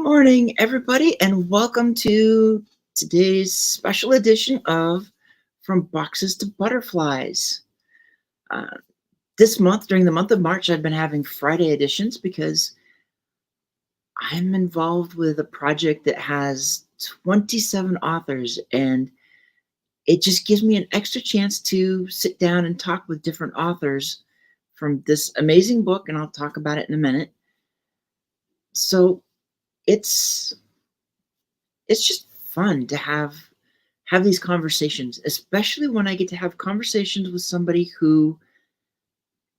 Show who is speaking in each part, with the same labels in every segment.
Speaker 1: morning, everybody, and welcome to today's special edition of From Boxes to Butterflies. Uh, this month, during the month of March, I've been having Friday editions because I'm involved with a project that has 27 authors, and it just gives me an extra chance to sit down and talk with different authors from this amazing book, and I'll talk about it in a minute. So it's it's just fun to have these conversations, especially when I get to have conversations with somebody who,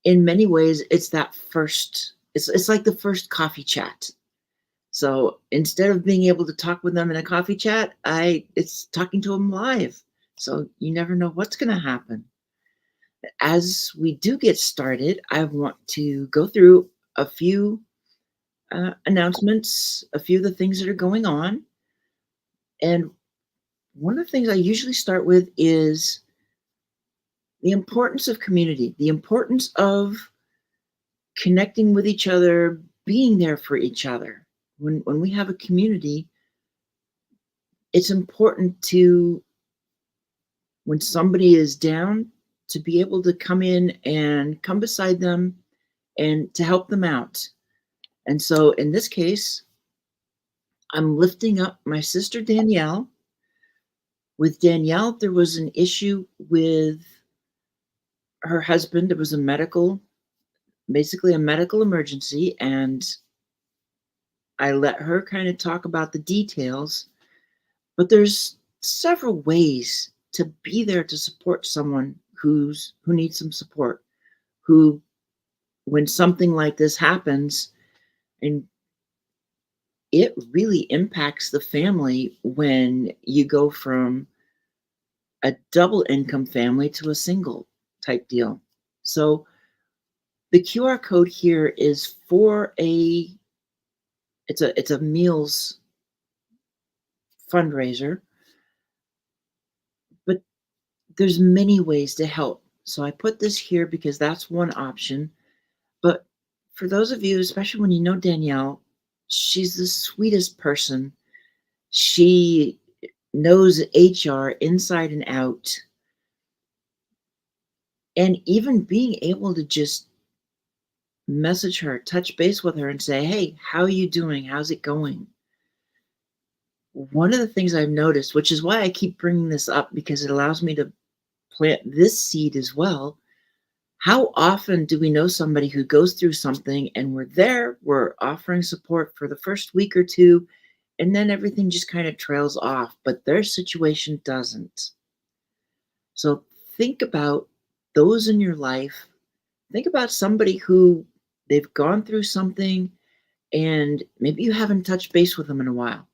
Speaker 1: in many ways, it's like the first coffee chat. So instead of being able to talk with them in a coffee chat, it's talking to them live. So you never know what's going to happen. As we do get started, I want to go through a few announcements, a few of the things that are going on. And one of the things I usually start with is the importance of community, the importance of connecting with each other, being there for each other. When we have a community, it's important to, when somebody is down, to be able to come in and come beside them and to help them out. And so in this case, I'm lifting up my sister Danielle. With Danielle, there was an issue with her husband. It was basically a medical emergency, and I let her kind of talk about the details, but there's several ways to be there to support someone who needs some support, who, when something like this happens, and it really impacts the family when you go from a double income family to a single type deal. So the QR code here is for it's a meals fundraiser, but there's many ways to help. So I put this here because that's one option. But for those of you, especially when you know Danielle, she's the sweetest person. She knows HR inside and out. And even being able to just message her, touch base with her and say, hey, how are you doing? How's it going? One of the things I've noticed, which is why I keep bringing this up, because it allows me to plant this seed as well. How often do we know somebody who goes through something and we're offering support for the first week or two, and then everything just kind of trails off, but their situation doesn't. So think about those in your life. Think about somebody who they've gone through something and maybe you haven't touched base with them in a while.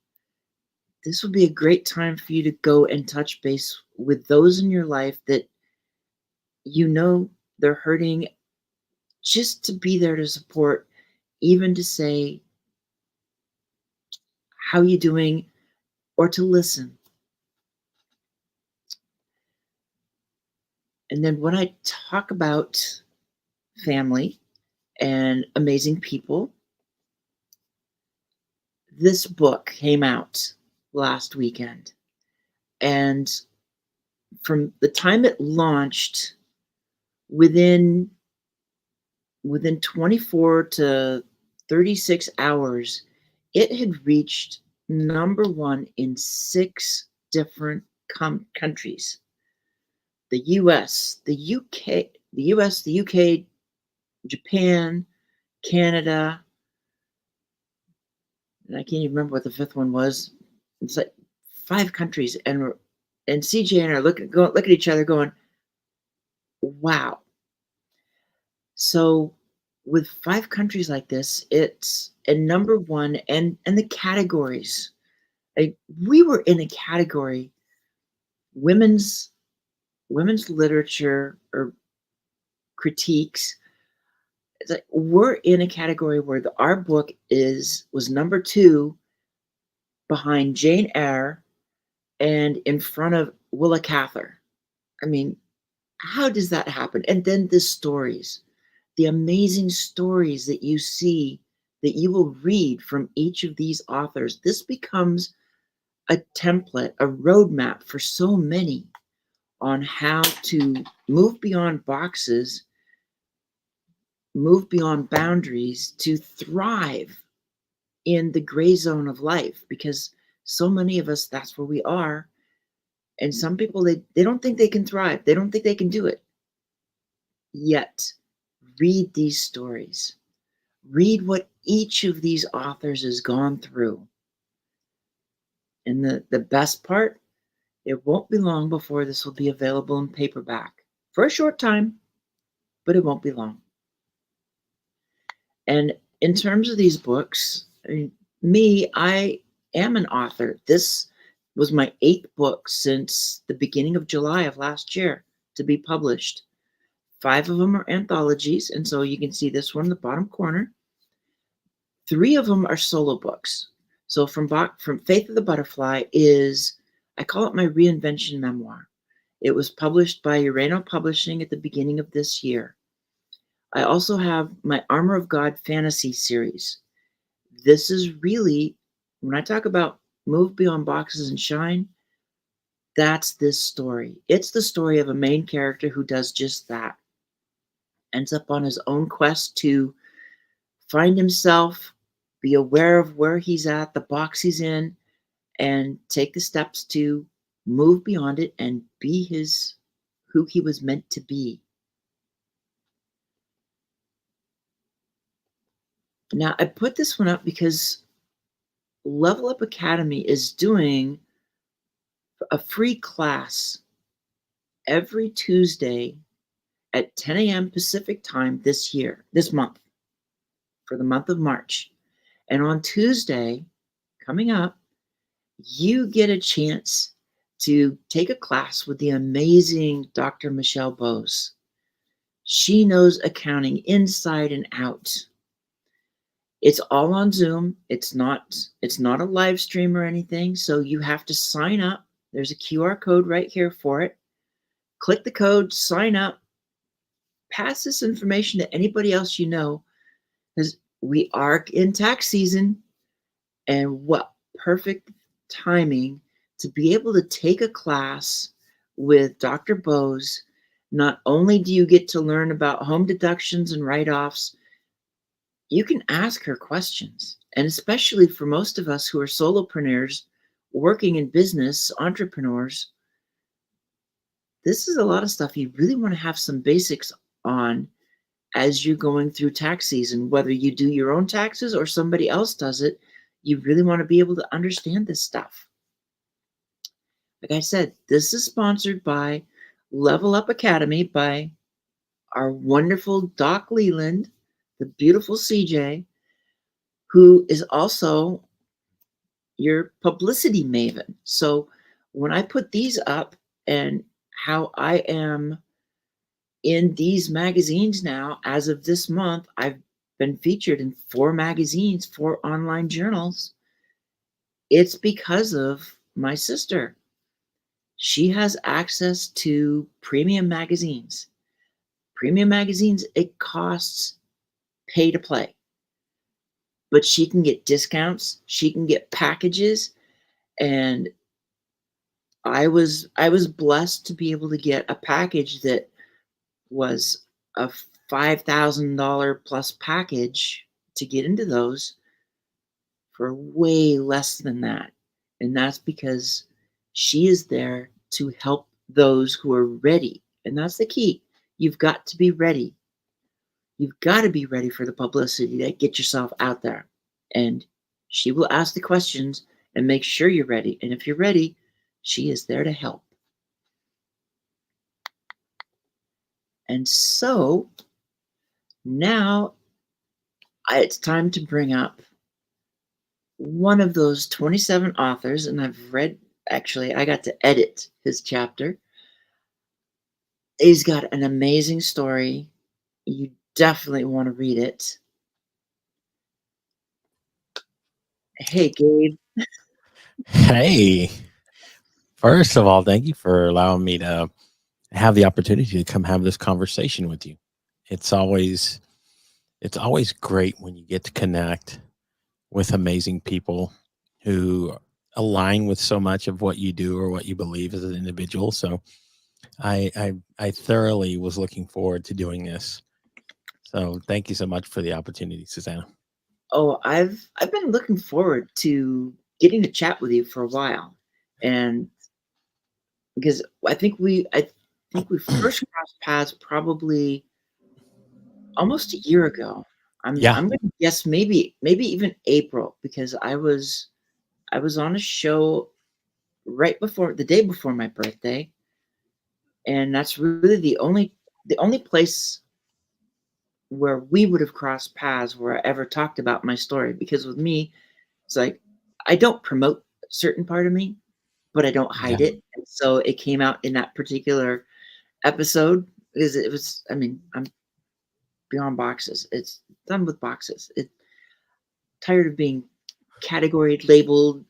Speaker 1: This would be a great time for you to go and touch base with those in your life that you know they're hurting, just to be there to support, even to say, how you doing, or to listen. And then when I talk about family and amazing people, this book came out last weekend. And from the time it launched, within 24 to 36 hours, it had reached number one in 6 different countries. The US, the UK, Japan, Canada, and I can't even remember what the 5th one was. It's like 5 countries, and CJ and I are look at each other going, wow. So with 5 countries like this, it's a number one, and the categories. We were in a category, women's literature or critiques. It's like we're in a category where our book was number 2 behind Jane Eyre and in front of Willa Cather. I mean, how does that happen? And then the stories, the amazing stories that you see that you will read from each of these authors. This becomes a template, a roadmap for so many on how to move beyond boxes, move beyond boundaries to thrive in the gray zone of life, because so many of us, that's where we are. And some people, they don't think they can thrive. They don't think they can do it. Yet, read these stories. Read what each of these authors has gone through. And the best part, it won't be long before this will be available in paperback for a short time, but it won't be long. And in terms of these books, I am an author. This was my 8th book since the beginning of July of last year to be published. 5 of them are anthologies, and so you can see this one in the bottom corner. 3 of them are solo books. So from Faith of the Butterfly is, I call it my reinvention memoir. It was published by Urano Publishing at the beginning of this year. I also have my Armor of God fantasy series. This is really, when I talk about move beyond boxes and shine, that's this story. It's the story of a main character who does just that. Ends up on his own quest to find himself, be aware of where he's at, the box he's in, and take the steps to move beyond it and be who he was meant to be. Now, I put this one up because Level Up Academy is doing a free class every Tuesday at 10 a.m. Pacific time this month, for the month of March. And on Tuesday, coming up, you get a chance to take a class with the amazing Dr. Michelle Bose. She knows accounting inside and out. It's all on Zoom. It's not a live stream or anything, so you have to sign up. There's a QR code right here for it. Click the code, sign up, pass this information to anybody else you know, because we are in tax season, and what perfect timing to be able to take a class with Dr. Bose. Not only do you get to learn about home deductions and write-offs, you can ask her questions. And especially for most of us who are solopreneurs, working in business, entrepreneurs, this is a lot of stuff you really want to have some basics on as you're going through tax season. Whether you do your own taxes or somebody else does it, you really want to be able to understand this stuff. Like I said, this is sponsored by Level Up Academy by our wonderful Doc Leland, the beautiful CJ, who is also your publicity maven. So when I put these up and how I am in these magazines now, as of this month, I've been featured in 4 magazines, 4 online journals. It's because of my sister. She has access to premium magazines. Premium magazines, it costs pay to play. But she can get discounts, she can get packages, and I was blessed to be able to get a package that was a $5,000 plus package to get into those for way less than that. And that's because she is there to help those who are ready. And that's the key. You've got to be ready. You've got to be ready for the publicity to get yourself out there. And she will ask the questions and make sure you're ready. And if you're ready, she is there to help. And so now it's time to bring up one of those 27 authors, and I got to edit his chapter. He's got an amazing story. You definitely want to read it. Hey, Gabe.
Speaker 2: Hey, first of all, thank you for allowing me to have the opportunity to come have this conversation with you. It's always it's always great when you get to connect with amazing people who align with so much of what you do or what you believe as an individual. So I thoroughly was looking forward to doing this. So thank you so much for the opportunity, Susanna.
Speaker 1: Oh, I've been looking forward to getting to chat with you for a while, and because I think we first crossed paths probably almost a year ago.
Speaker 2: Yeah,
Speaker 1: I'm gonna guess maybe even April, because I was on a show right before the day before my birthday, and that's really the only place where we would have crossed paths where I ever talked about my story. Because with me, it's like I don't promote a certain part of me, but I don't
Speaker 2: yeah.
Speaker 1: hide it. And so it came out in that particular episode because it was. I mean, I'm beyond boxes. It's done with boxes. It tired of being categorized, labeled,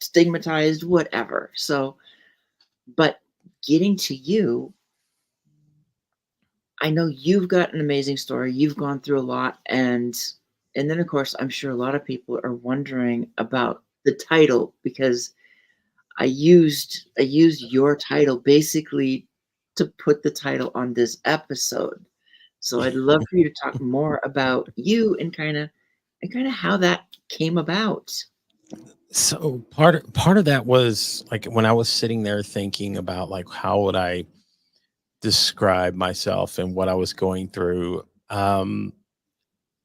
Speaker 1: stigmatized, whatever. So, but getting to you, I know you've got an amazing story. You've gone through a lot, and then of course I'm sure a lot of people are wondering about the title, because I used your title basically to put the title on this episode. So I'd love for you to talk more about you and kind of how that came about.
Speaker 2: So part of that was like when I was sitting there thinking about like how would I describe myself and what I was going through. I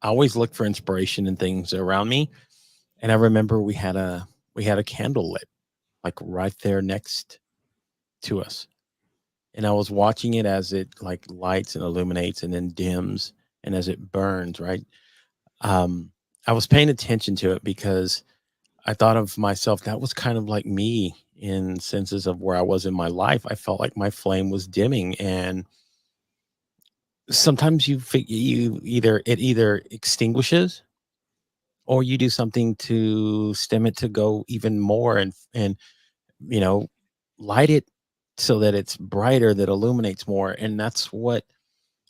Speaker 2: always looked for inspiration in things around me, and I remember we had a candle lit like right there next to us, and I was watching it as it like lights and illuminates and then dims and as it burns. Right, um, I was paying attention to it because I thought of myself, that was kind of like me in senses of where I was in my life. I felt like my flame was dimming, and sometimes you either extinguishes or you do something to stem it to go even more and you know light it so that it's brighter, that illuminates more. And that's what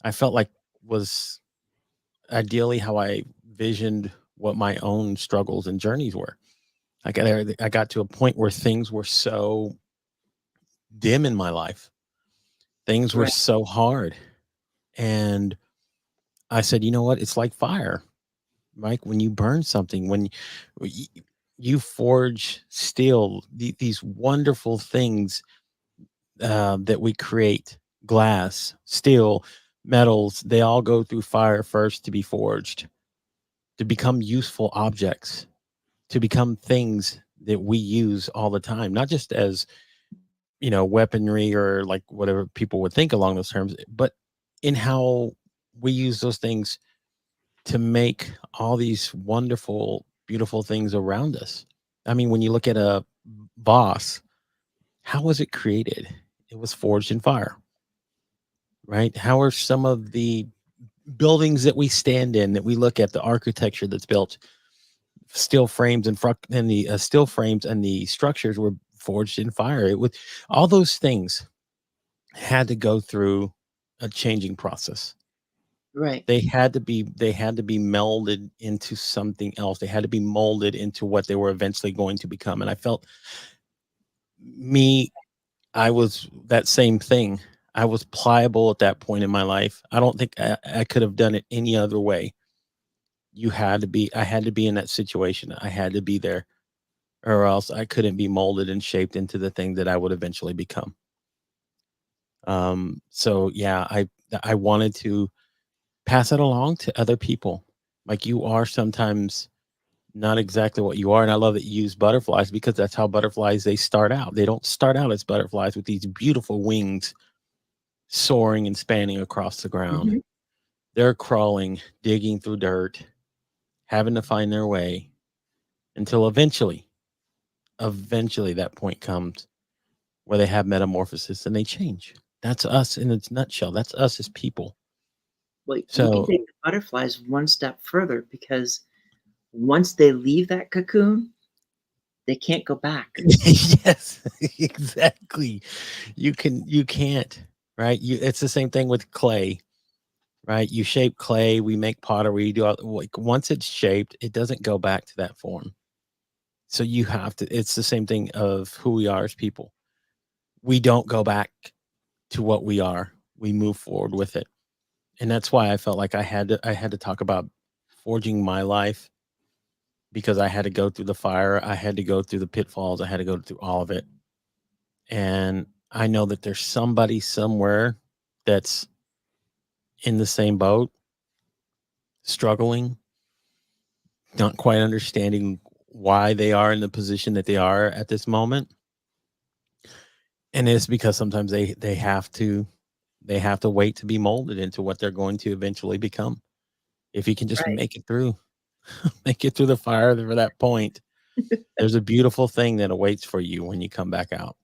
Speaker 2: I felt like was ideally how I visioned what my own struggles and journeys were. I got to a point where things were so dim in my life. Things were
Speaker 1: Right,
Speaker 2: so hard. And I said, you know what? It's like fire, Mike. When you burn something, y- you forge steel, these wonderful things that we create, glass, steel, metals, they all go through fire first to be forged, to become useful objects, to become things that we use all the time, not just as weaponry or like whatever people would think along those terms, but in how we use those things to make all these wonderful, beautiful things around us. I mean, when you look at a vase, how was it created? It was forged in fire, right? How are some of the buildings that we stand in, that we look at, the architecture that's built, steel frames and the steel frames and the structures were forged in fire. It would all those things had to go through a changing process.
Speaker 1: right,
Speaker 2: They had to be melded into something else. They had to be molded into what they were eventually going to become. And I felt me, I was that same thing. I was pliable at that point in my life. I don't think I could have done it any other way. I had to be in that situation. I had to be there, or else I couldn't be molded and shaped into the thing that I would eventually become. So yeah, I wanted to pass it along to other people. Like you are sometimes not exactly what you are. And I love that you use butterflies because that's how butterflies they start out. They don't start out as butterflies with these beautiful wings soaring and spanning across the ground.
Speaker 1: hmm,
Speaker 2: They're crawling, digging through dirt, having to find their way until eventually that point comes where they have metamorphosis and they change. That's us in its nutshell. That's us as people.
Speaker 1: well, you can
Speaker 2: So
Speaker 1: take the butterflies one step further, because once they leave that cocoon, they can't go back.
Speaker 2: yes, exactly. You can't, right? It's the same thing with clay. right? You shape clay, we make pottery, do all, like once it's shaped, it doesn't go back to that form. So you have to, it's the same thing of who we are as people. We don't go back to what we are. We move forward with it. And that's why I felt like I had to talk about forging my life, because I had to go through the fire, I had to go through the pitfalls, I had to go through all of it. And I know that there's somebody somewhere that's in the same boat, struggling, not quite understanding why they are in the position that they are at this moment. And it's because sometimes they have to wait to be molded into what they're going to eventually become. If you can just
Speaker 1: Right.
Speaker 2: make it through, make it through the fire for that point, there's a beautiful thing that awaits for you when you come back out.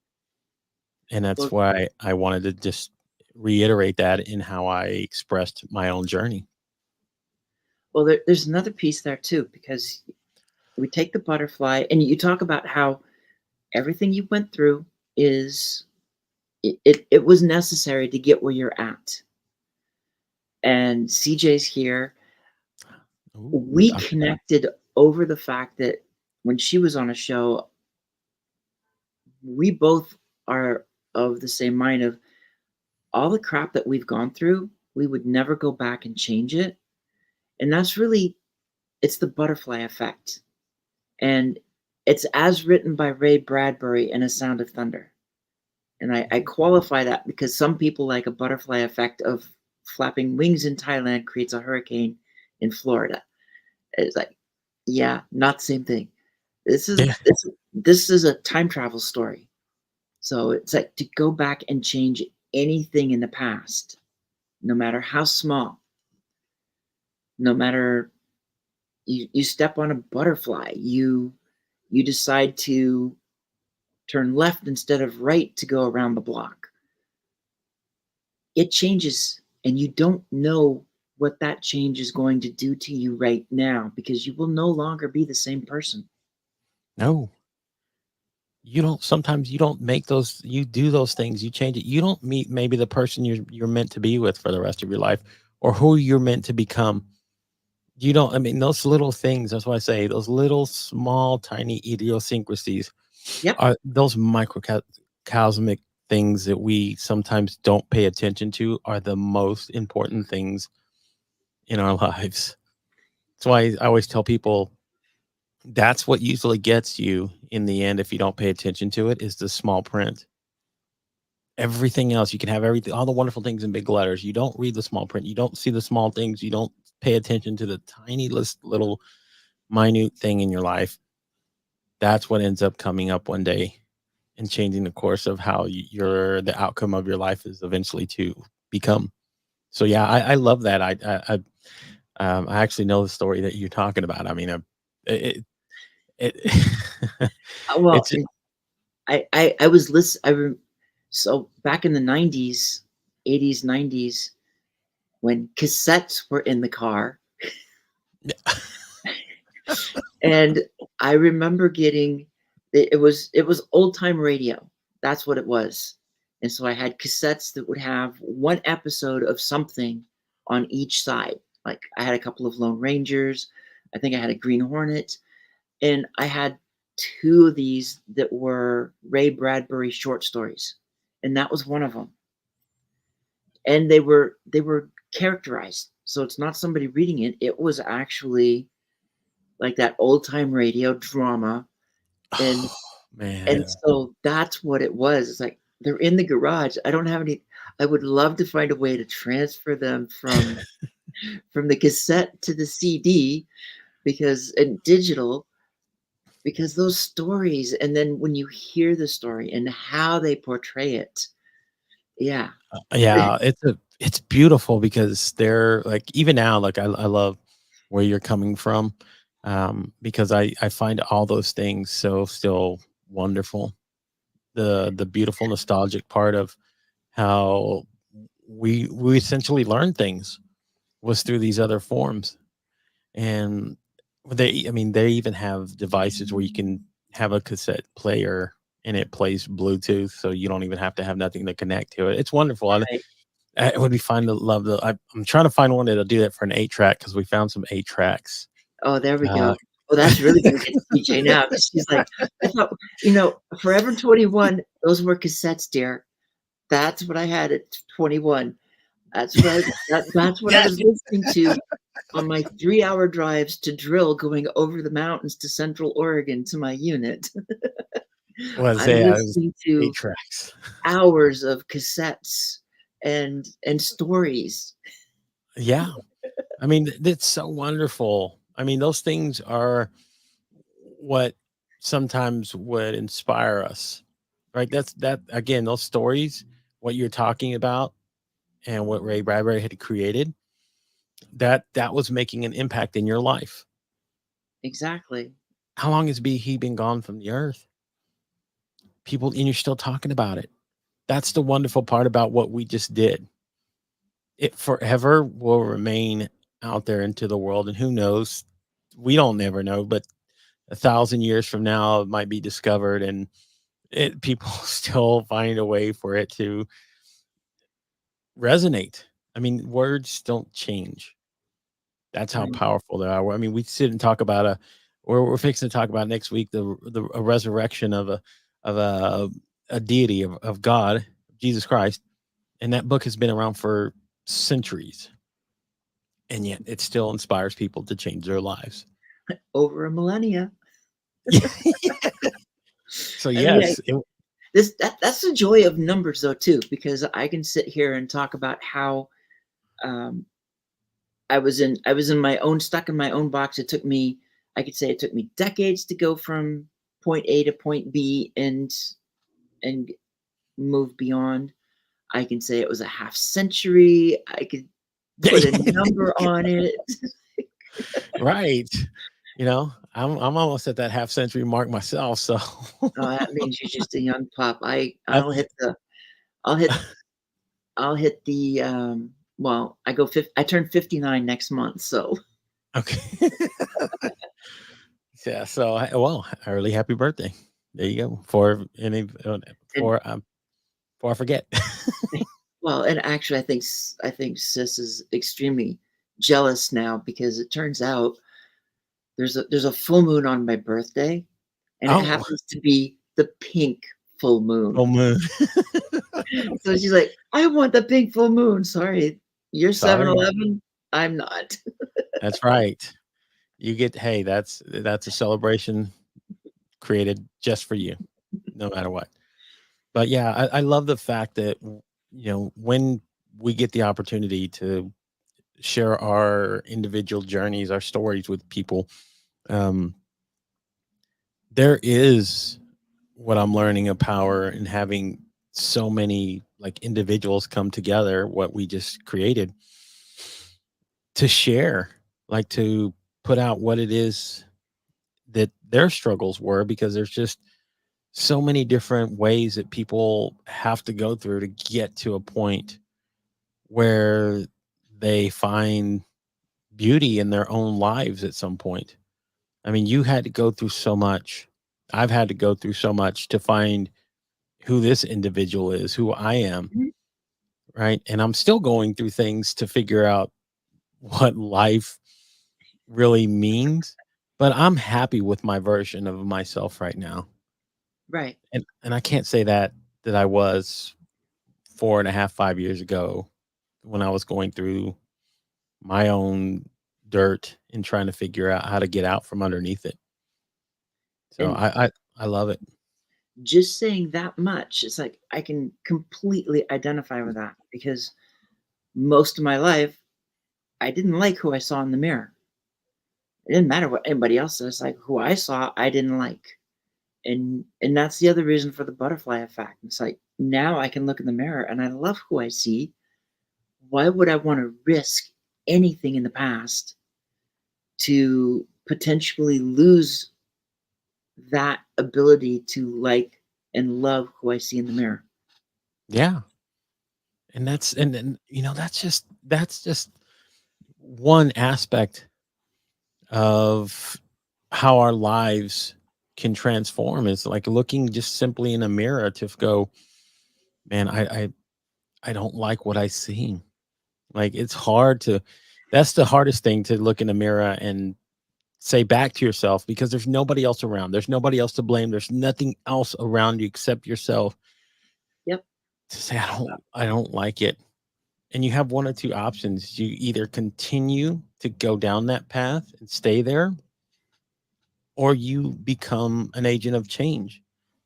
Speaker 2: And that's
Speaker 1: Well,
Speaker 2: why I wanted to just reiterate that in how I expressed my own journey.
Speaker 1: there's another piece there too, because we take the butterfly, and you talk about how everything you went through is it was necessary to get where you're at. And CJ's here.
Speaker 2: Ooh,
Speaker 1: We
Speaker 2: talk about it.
Speaker 1: connected over the fact that when she was on a show, we both are of the same mind of all the crap that we've gone through, we would never go back and change it. And that's really, it's the butterfly effect. And it's as written by Ray Bradbury in A Sound of Thunder. And I qualify that because some people like a butterfly effect of flapping wings in Thailand creates a hurricane in Florida. It's like, yeah, not the same thing. This is
Speaker 2: Yeah.
Speaker 1: this this is a time travel story. So it's like to go back and change anything in the past, no matter how small, no matter you step on a butterfly, you decide to turn left instead of right to go around the block. It changes, and you don't know what that change is going to do to you right now because you will no longer be the same person.
Speaker 2: No, you don't. Sometimes you don't make those. You do those things. You change it. You don't meet maybe the person you're meant to be with for the rest of your life, or who you're meant to become. You don't. I mean, those little things. That's why I say those little, small, tiny idiosyncrasies
Speaker 1: Yep.
Speaker 2: are those microcosmic things that we sometimes don't pay attention to are the most important things in our lives. That's why I always tell people that's what usually gets you in the end if you don't pay attention to it is the small print. Everything else, you can have everything, all the wonderful things in big letters. You don't read the small print. You don't see the small things. You don't pay attention to the tiny little minute thing in your life. That's what ends up coming up one day and changing the course of how the outcome of your life is eventually to become. So yeah, I love that. I actually know the story that you're talking about. I mean, it, it
Speaker 1: Well,
Speaker 2: it's
Speaker 1: I was listen. So back in the '90s, '80s, '90s, when cassettes were in the car, and I remember getting it was old time radio. That's what it was. And so I had cassettes that would have one episode of something on each side. Like I had a couple of Lone Rangers, I think I had a Green Hornet, and I had two of these that were Ray Bradbury short stories. And that was one of them. And they were characterized. So it's not somebody reading it. It was actually like that old time radio drama. And
Speaker 2: oh
Speaker 1: and
Speaker 2: man.
Speaker 1: so that's what it was. It's like they're in the garage. I don't have any. I would love to find a way to transfer them from the cassette to the CD because and digital because those stories and then when you hear the story and how they portray it, yeah.
Speaker 2: Yeah, it's beautiful because they're like even now, like I love where you're coming from, because I find all those things so still wonderful. The beautiful nostalgic part of how we essentially learn things was through these other forms. And I mean, they even have devices where you can have a cassette player and it plays Bluetooth, so you don't even have to have nothing to connect to it. It's wonderful.
Speaker 1: Right.
Speaker 2: It would be fun to love the. I'm trying to find one that'll do that for an 8 track because we found some 8 tracks.
Speaker 1: Oh, there we
Speaker 2: Uh,
Speaker 1: go. Well, that's really gonna get to DJ now because she's like, "I thought, Forever 21, those were cassettes, dear. That's what I had at 21. That's what I
Speaker 2: yes,
Speaker 1: was listening to on my 3-hour drives to drill going over the mountains to Central Oregon to my unit.
Speaker 2: was
Speaker 1: I'm
Speaker 2: yeah, it was
Speaker 1: listening
Speaker 2: eight
Speaker 1: to
Speaker 2: tracks.
Speaker 1: hours of cassettes and stories.
Speaker 2: Yeah, I mean, it's so wonderful. I mean, those things are what sometimes would inspire us, right? That's that again, those stories, what you're talking about, and what Ray Bradbury had created, that was making an impact in your life.
Speaker 1: Exactly.
Speaker 2: How long has he been gone from the earth? People, and you're still talking about it. That's the wonderful part about what we just did. It forever will remain out there into the world, and who knows? We don't never know, but 1,000 years from now, it might be discovered, and people still find a way for it to resonate. I mean, words don't change. That's how
Speaker 1: Right.
Speaker 2: powerful they are. I mean, we sit and talk about we're fixing to talk about next week the a resurrection of a deity of God, Jesus Christ, and that book has been around for centuries, and yet it still inspires people to change their lives.
Speaker 1: Over a millennia.
Speaker 2: So
Speaker 1: I mean,
Speaker 2: yes,
Speaker 1: that's the joy of numbers though too, because I can sit here and talk about how um, I was in my own stuck in my own box. I could say it took me decades to go from point A to point B and move beyond. I can say it was a half century. I could put a number on it.
Speaker 2: right. I'm almost at that half century mark myself. So
Speaker 1: Oh, that means you're just a young pup. I'll
Speaker 2: that's
Speaker 1: hit the I'll hit I'll hit the well, I turn 59 next month, so
Speaker 2: okay. Yeah. So, well, early happy birthday. There you go. For any,
Speaker 1: and
Speaker 2: before I forget.
Speaker 1: well, and actually I think sis is extremely jealous now because it turns out there's a full moon on my birthday and it
Speaker 2: Oh,
Speaker 1: happens to be the pink full moon.
Speaker 2: full moon.
Speaker 1: So she's like, "I want the pink full moon." Sorry, you're
Speaker 2: Sorry.
Speaker 1: 7-Eleven. I'm not.
Speaker 2: That's right. You get, hey, that's a celebration created just for you, no matter what. But yeah, I love the fact that, when we get the opportunity to share our individual journeys, our stories with people, um, there is what I'm learning of power in having so many like individuals come together, what we just created to share, like to put out what it is that their struggles were, because there's just so many different ways that people have to go through to get to a point where they find beauty in their own lives at some point. I mean, you had to go through so much. I've had to go through so much to find who this individual is, who I am,
Speaker 1: Mhm.
Speaker 2: right? And I'm still going through things to figure out what life really means, but I'm happy with my version of myself right now.
Speaker 1: Right.
Speaker 2: And I can't say that I was 4.5, 5 years ago when I was going through my own dirt and trying to figure out how to get out from underneath it. So
Speaker 1: And
Speaker 2: I love it.
Speaker 1: just saying that much, it's like I can completely identify with that because most of my life, I didn't like who I saw in the mirror. It didn't matter what anybody else says, like who I saw, I didn't like. And that's the other reason for the butterfly effect. It's like now I can look in the mirror and I love who I see. Why would I want to risk anything in the past to potentially lose that ability to like and love who I see in the mirror?
Speaker 2: Yeah. And that's just one aspect of how our lives can transform. Is like looking just simply in a mirror to go, man, I don't like what I see. Like, it's hard to that's the hardest thing, to look in the mirror and say back to yourself, because there's nobody else around. There's nobody else to blame. There's nothing else around you except yourself,
Speaker 1: Yep.
Speaker 2: to say I don't like it. And you have one or two options. You either continue to go down that path and stay there, or you become an agent of change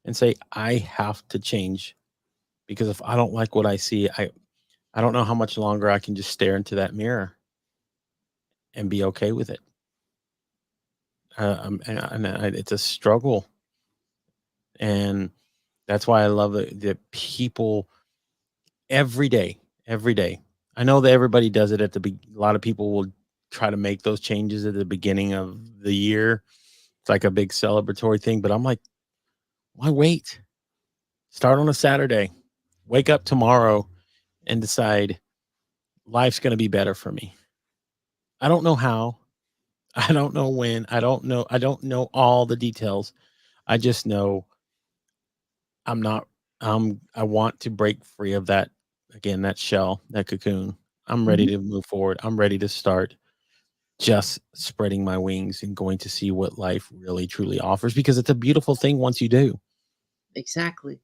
Speaker 2: and say, I have to change, because if I don't like what I see, I don't know how much longer I can just stare into that mirror and be okay with it. It's a struggle, and that's why I love that people every day, every day. I know that everybody does it a lot of people will try to make those changes at the beginning of the year. It's like a big celebratory thing, but I'm like, why wait? Start on a Saturday. Wake up tomorrow and decide life's going to be better for me. I don't know how. I don't know when. I don't know. I don't know all the details. I just know I'm not I want to break free of that, again, that shell, that cocoon. I'm ready
Speaker 1: Hmm.
Speaker 2: to move forward. I'm ready to start just spreading my wings and going to see what life really truly offers, because it's a beautiful thing once you do.
Speaker 1: Exactly.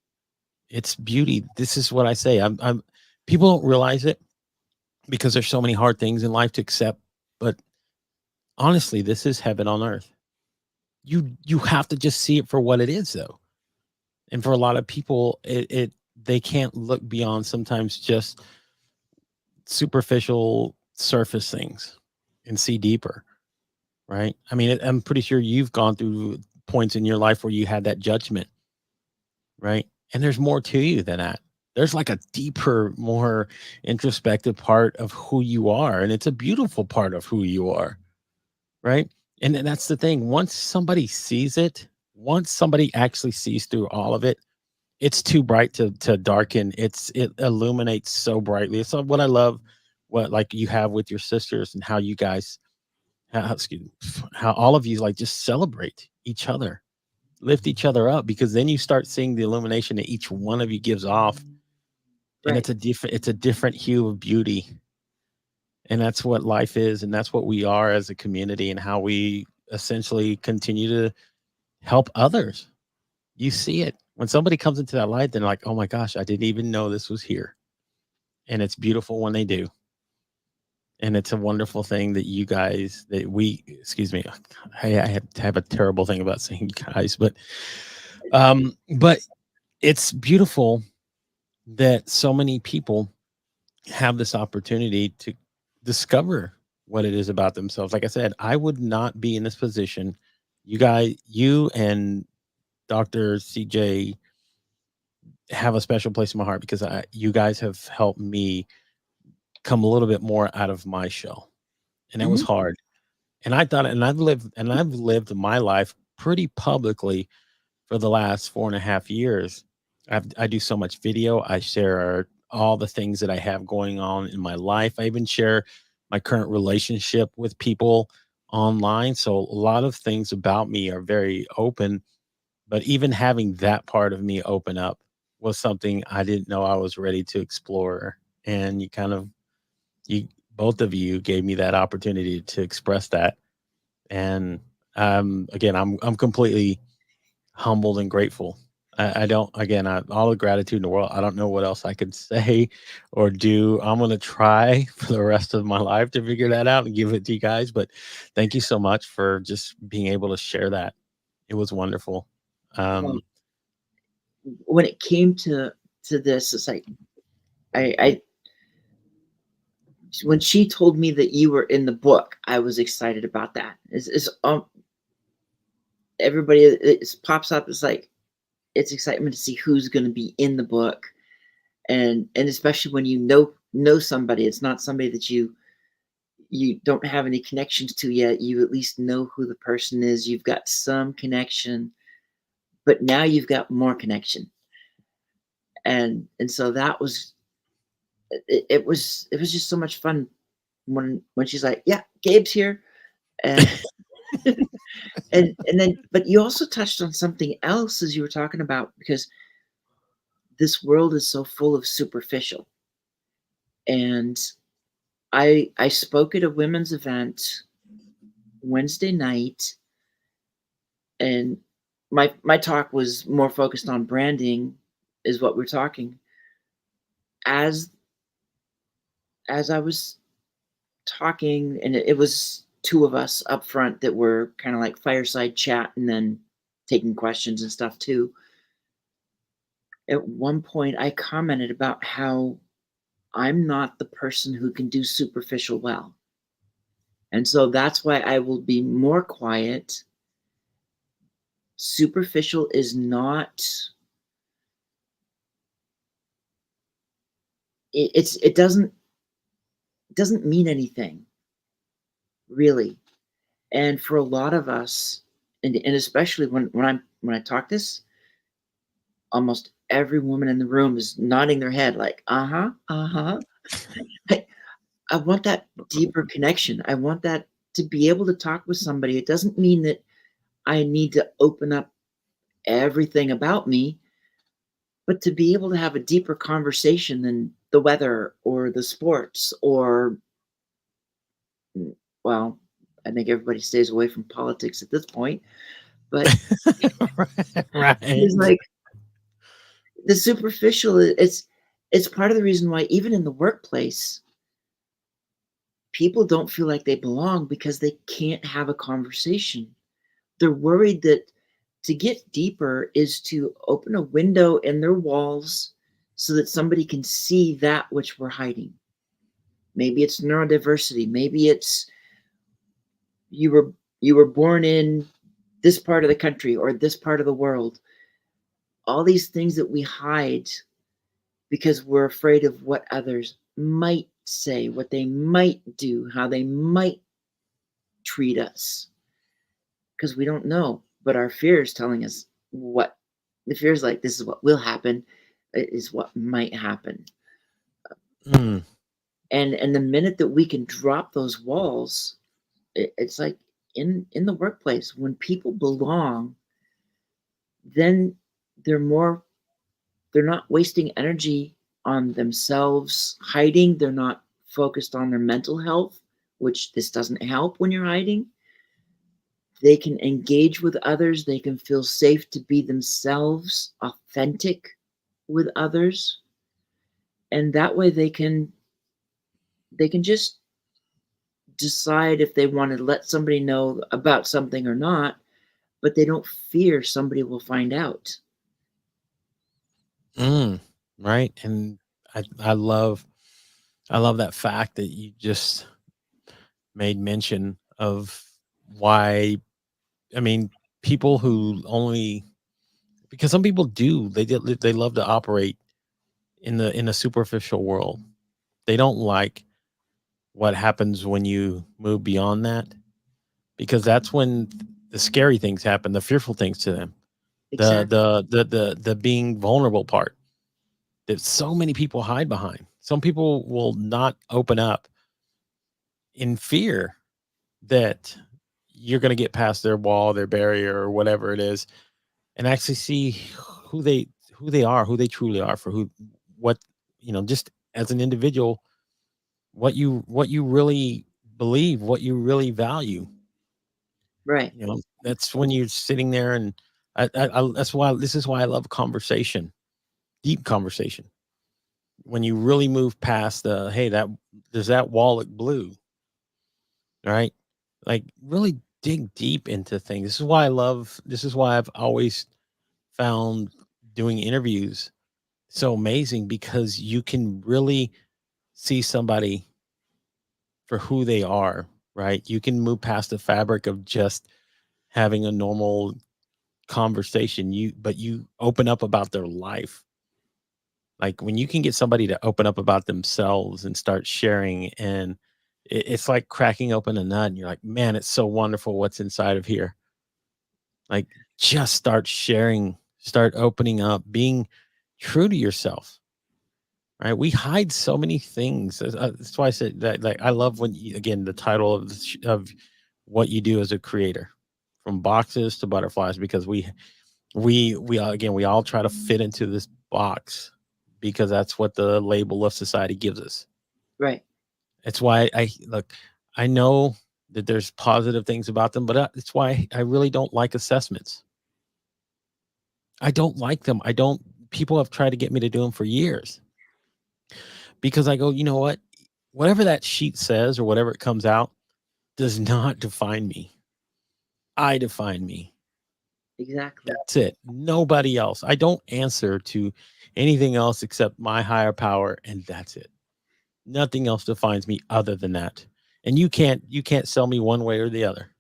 Speaker 2: It's beauty. This is what I say. I'm people don't realize it because there's so many hard things in life to accept, but honestly, this is heaven on earth. You have to just see it for what it is, though. And for a lot of people, it they can't look beyond sometimes just superficial surface things and see deeper, right? I mean, I'm pretty sure you've gone through points in your life where you had that judgment, right? And there's more to you than that. There's like a deeper, more introspective part of who you are, and it's a beautiful part of who you are, right? And that's the thing. Once somebody actually sees through all of it, it's too bright to darken. It illuminates so brightly. So what I love, what like you have with your sisters, and how you guys, excuse me, how all of you like just celebrate each other, lift each other up, because then you start seeing the illumination that each one of you gives off, and
Speaker 1: Right.
Speaker 2: it's a different hue of beauty, and that's what life is, and that's what we are as a community, and how we essentially continue to help others. You see it when somebody comes into that light, they're like, oh my gosh, I didn't even know this was here. And it's beautiful when they do. And it's a wonderful thing that you guys, that we, excuse me, have a terrible thing about saying guys, but it's beautiful that so many people have this opportunity to discover what it is about themselves. Like I said, I would not be in this position. You and Dr. CJ have a special place in my heart, because you guys have helped me come a little bit more out of my shell, and that was
Speaker 1: Hmm.
Speaker 2: hard. And I've lived my life pretty publicly for the last 4.5 years. I do so much video. I share all the things that I have going on in my life. I even share my current relationship with people online. So a lot of things about me are very open. But even having that part of me open up was something I didn't know I was ready to explore. And you both of you gave me that opportunity to express that. And again, I'm completely humbled and grateful. I don't, again, all the gratitude in the world. I don't know what else I could say or do. I'm going to try for the rest of my life to figure that out and give it to you guys. But thank you so much for just being able to share that. It was wonderful.
Speaker 1: Well,
Speaker 2: Um,
Speaker 1: when it came to this, it's like I when she told me that you were in the book, I was excited about that. It's everybody it pops up. It's like it's excitement to see who's going to be in the book, and especially when you know somebody. It's not somebody that you don't have any connections to yet. You at least know who the person is. You've got some connection, but now you've got more connection, and so that was it was just so much fun when she's like, yeah, Gabe's here, and and then but you also touched on something else as you were talking about, because this world is so full of superficial. And I spoke at a women's event Wednesday night, and my talk was more focused on branding, is what we're talking. As as I was talking, and it was two of us up front that were kind of like fireside chat and then taking questions and stuff too. At one point, I commented about how I'm not the person who can do superficial well. And so that's why I will be more quiet. Superficial is not it doesn't mean anything really. And for a lot of us, and especially when I talk this, almost every woman in the room is nodding their head like, uh-huh, uh-huh. I, I want that deeper connection. I want that to be able to talk with somebody. It doesn't mean that I need to open up everything about me, but to be able to have a deeper conversation than the weather or the sports or, well, I think everybody stays away from politics at this point, but
Speaker 2: Right.
Speaker 1: it's like the superficial, it's part of the reason why even in the workplace, people don't feel like they belong because they can't have a conversation. They're worried that to get deeper is to open a window in their walls so that somebody can see that which we're hiding. Maybe it's neurodiversity. Maybe it's you were you were born in this part of the country or this part of the world. All these things that we hide because we're afraid of what others might say, what they might do, how they might treat us, because we don't know. But our fear is telling us what the fear is like. This is what will happen. It is what might happen.
Speaker 2: Mm,
Speaker 1: And the minute that we can drop those walls, it's like in the workplace when people belong, then they're more they're not wasting energy on themselves hiding. They're not focused on their mental health, which this doesn't help when you're hiding. They can engage with others. They can feel safe to be themselves, authentic with others. And that way they can just decide if they want to let somebody know about something or not, but they don't fear somebody will find out.
Speaker 2: mm, right. And I love that fact that you just made mention of why. I mean, people who only because some people do they love to operate in a superficial world. They don't like what happens when you move beyond that because that's when the scary things happen, the fearful things to them.
Speaker 1: Exactly.
Speaker 2: The being vulnerable part that so many people hide behind. Some people will not open up in fear that you're going to get past their wall, their barrier, or whatever it is, and actually see who they who they truly are for who what just as an individual, what you really believe, what you really value.
Speaker 1: Right.
Speaker 2: That's when you're sitting there, and that's why this is why I love conversation, deep conversation. When you really move past the hey, that does that wall look blue, right? Like really dig deep into things. This is why I've always found doing interviews so amazing because you can really see somebody for who they are, right? You can move past the fabric of just having a normal conversation. But you open up about their life. Like when you can get somebody to open up about themselves and start sharing, and it's like cracking open a nut, and you're like, man, it's so wonderful what's inside of here. Like just start sharing, start opening up, being true to yourself. Right? We hide so many things. That's why I said that. Like, I love when again the title of of what you do as a creator, from boxes to butterflies, because again we all try to fit into this box because that's what the label of society gives us.
Speaker 1: Right.
Speaker 2: It's why I look, I know that there's positive things about them, but it's why I really don't like assessments. I don't like them. I don't People have tried to get me to do them for years because I go, you know what? Whatever that sheet says or whatever it comes out does not define me. I define me.
Speaker 1: Exactly.
Speaker 2: That's it. Nobody else. I don't answer to anything else except my higher power, and that's it. Nothing else defines me other than that. And you can't sell me one way or the other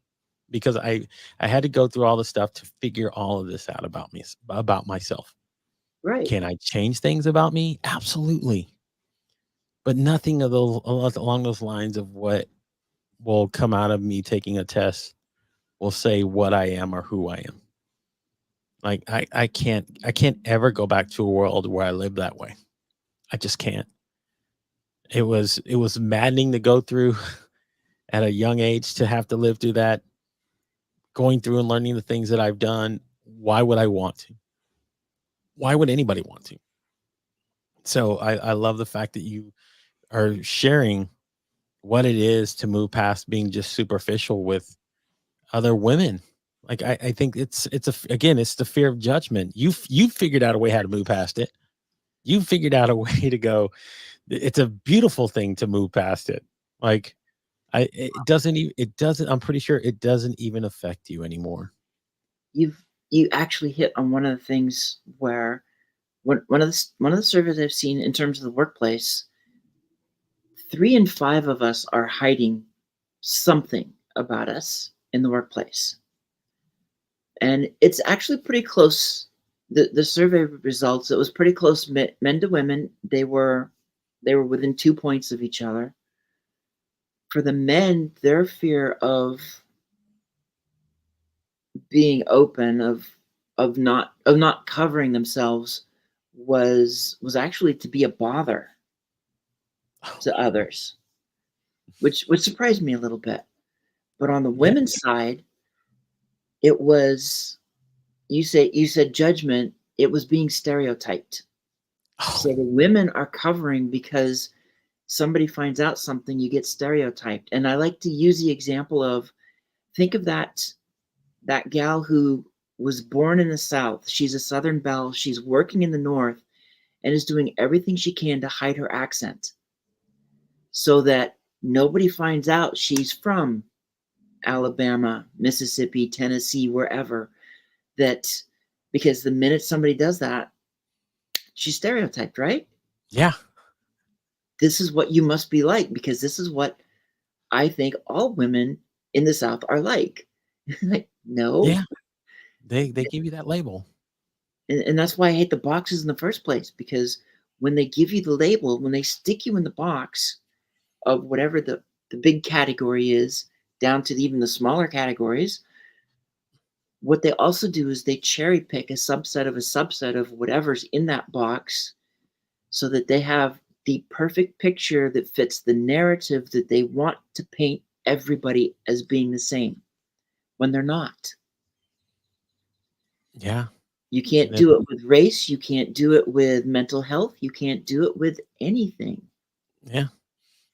Speaker 2: because I had to go through all the stuff to figure all of this out about me, about myself.
Speaker 1: Right.
Speaker 2: Can I change things about me? Absolutely. But nothing of those along those lines of what will come out of me taking a test will say what I am or who I am. Like I can't ever go back to a world where I live that way. I just can't. It was maddening to go through at a young age to have to live through that, going through and learning the things that I've done. Why would I want to? Why would anybody want to? So I love the fact that you are sharing what it is to move past being just superficial with other women. Like I think again, it's the fear of judgment. You figured out a way how to move past it. You figured out a way to go. It's a beautiful thing to move past it. Like it doesn't, I'm pretty sure it doesn't even affect you anymore.
Speaker 1: You actually hit on one of the things where one of the surveys I've seen in terms of the workplace, 3 in 5 of us are hiding something about us in the workplace, and it's actually pretty close. The survey results, it was pretty close, men to women. They were within 2 points of each other. For the men, their fear of being open, of not covering themselves, was actually to be a bother to others, which surprised me a little bit. But on the
Speaker 2: Yeah.
Speaker 1: women's side, it was, you said judgment, it was being stereotyped.
Speaker 2: Oh,
Speaker 1: So the women are covering because somebody finds out something, you get stereotyped. And I like to use the example of, think of that gal who was born in the South. She's a Southern belle. She's working in the North and is doing everything she can to hide her accent so that nobody finds out she's from Alabama, Mississippi, Tennessee, wherever. That Because the minute somebody does that, she's stereotyped, right?
Speaker 2: yeah.
Speaker 1: This is what you must be like because this is what I think all women in the South are like. Like, no.
Speaker 2: Yeah. They give you that label.
Speaker 1: And that's why I hate the boxes in the first place, because when they give you the label, when they stick you in the box of whatever the big category is, down to even the smaller categories, what they also do is they cherry pick a subset of whatever's in that box so that they have the perfect picture that fits the narrative that they want to paint everybody as being the same when they're not.
Speaker 2: Yeah.
Speaker 1: You can't
Speaker 2: And it,
Speaker 1: do it with race, you can't do it with mental health, you can't do it with anything.
Speaker 2: yeah.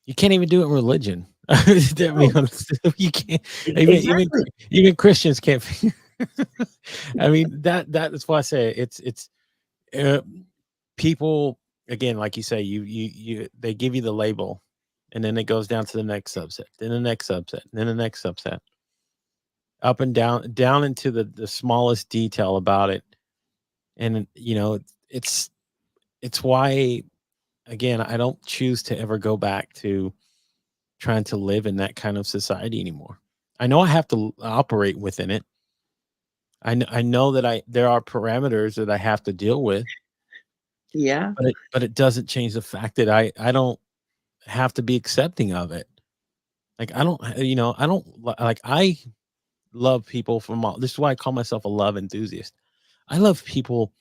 Speaker 2: You can't even do it in religion. I mean,
Speaker 1: No,
Speaker 2: you can't. Even even
Speaker 1: exactly.
Speaker 2: even Christians can't. I mean that is why I say it's uh, people, again, like you say, you they give you the label, and then it goes down to the next subset, then the next subset, then the next subset, up and down into the smallest detail about it, and it's it's why, again, I don't choose to ever go back to trying to live in that kind of society anymore. I know I have to operate within it. I know that I there are parameters that I have to deal with,
Speaker 1: Yeah,
Speaker 2: but it doesn't change the fact that I don't have to be accepting of it. Like I don't, I don't like I love people from all. This is why I call myself a love enthusiast. I love people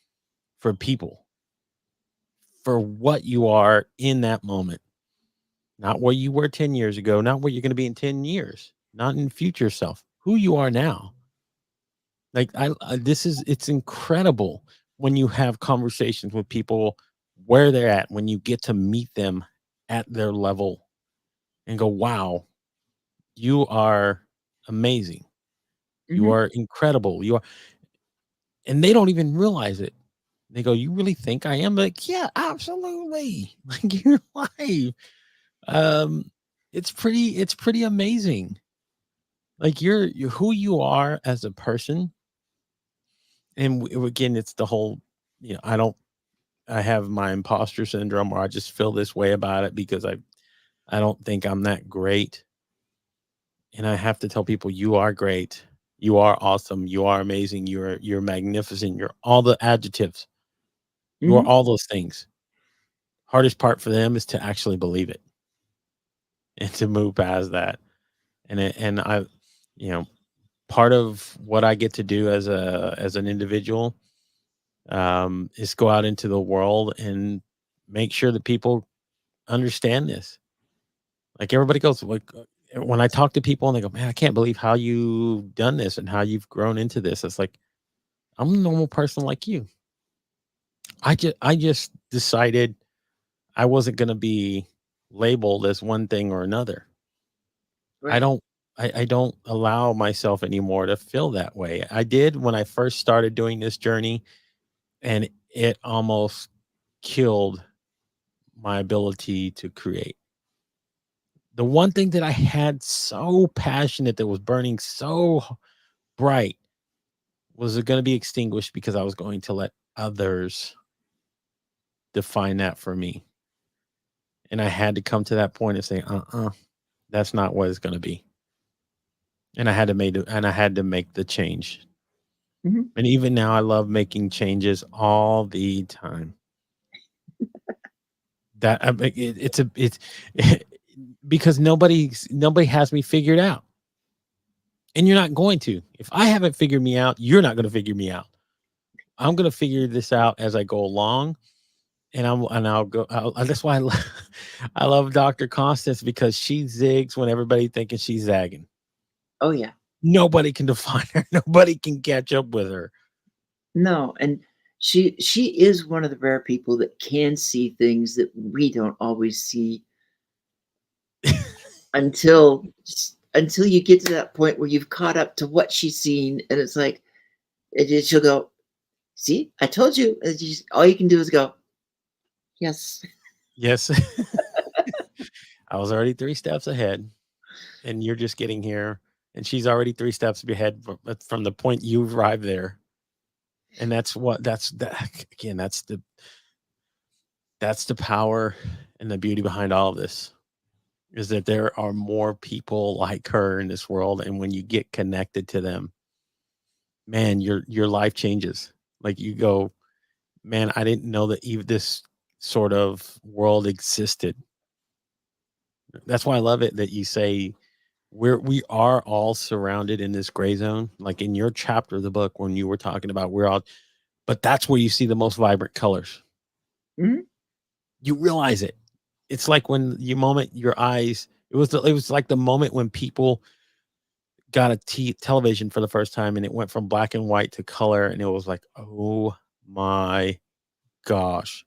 Speaker 2: for what you are in that moment, not what you were 10 years ago, not what you're going to be in 10 years, not in future self, who you are now. Like this is it's incredible when you have conversations with people where they're at, when you get to meet them. at their level and go, wow, you are amazing. You
Speaker 1: Hmm.
Speaker 2: are incredible. You are, and they don't even realize it. They go, you really think I am? Like, yeah, absolutely. Like your life. Um, it's pretty amazing. Like you're who you are as a person. And again, it's the whole, I have my imposter syndrome where I just feel this way about it because I don't think I'm that great. And I have to tell people you are great. You are awesome. You are amazing. You're magnificent. You're all the adjectives. You are
Speaker 1: Hmm.
Speaker 2: all those things. Hardest part for them is to actually believe it and to move past that. And I, you know, part of what I get to do as an individual is go out into the world and make sure that people understand this. Like everybody goes, like when I talk to people and they go, "Man, I can't believe how you've done this and how you've grown into this." It's like I'm a normal person like you. I just decided I wasn't going to be labeled as one thing or another. I
Speaker 1: Right.
Speaker 2: don't I don't allow myself anymore to feel that way. I did when I first started doing this journey, and it almost killed my ability to create. The one thing that I had so passionate that was burning so bright was it going to be extinguished because I was going to let others define that for me. And I had to come to that point and say, that's not what it's going to be. And I had to make the change.
Speaker 1: Hmm.
Speaker 2: And even now I love making changes all the time. That it's because nobody has me figured out. And you're not going to. If I haven't figured me out, you're not going to figure me out. I'm going to figure this out as I go along, and I'll go. That's why I love Dr. Constance because she zigs when everybody thinking she's zagging.
Speaker 1: Oh yeah.
Speaker 2: Nobody can define her. Nobody can catch up with her.
Speaker 1: No, and she is one of the rare people that can see things that we don't always see until you get to that point where you've caught up to what she's seen, and it's like she'll go, "See, I told you." And all you can do is go, "Yes."
Speaker 2: Yes, I was already 3 steps ahead, and you're just getting here, and she's already 3 steps ahead from the point you arrived there. And that's that again. That's the power and the beauty behind all of this is that there are more people like her in this world, and when you get connected to them, man, your life changes. Like you go, man, I didn't know that even this sort of world existed. That's why I love it that you say we are all surrounded in this gray zone. Like in your chapter of the book when you were talking about we're all, but that's where you see the most vibrant colors.
Speaker 1: Mhm.
Speaker 2: You realize it. It's like when you moment your eyes. It was like the moment when people got a television for the first time and it went from black and white to color, and it was like, oh my gosh,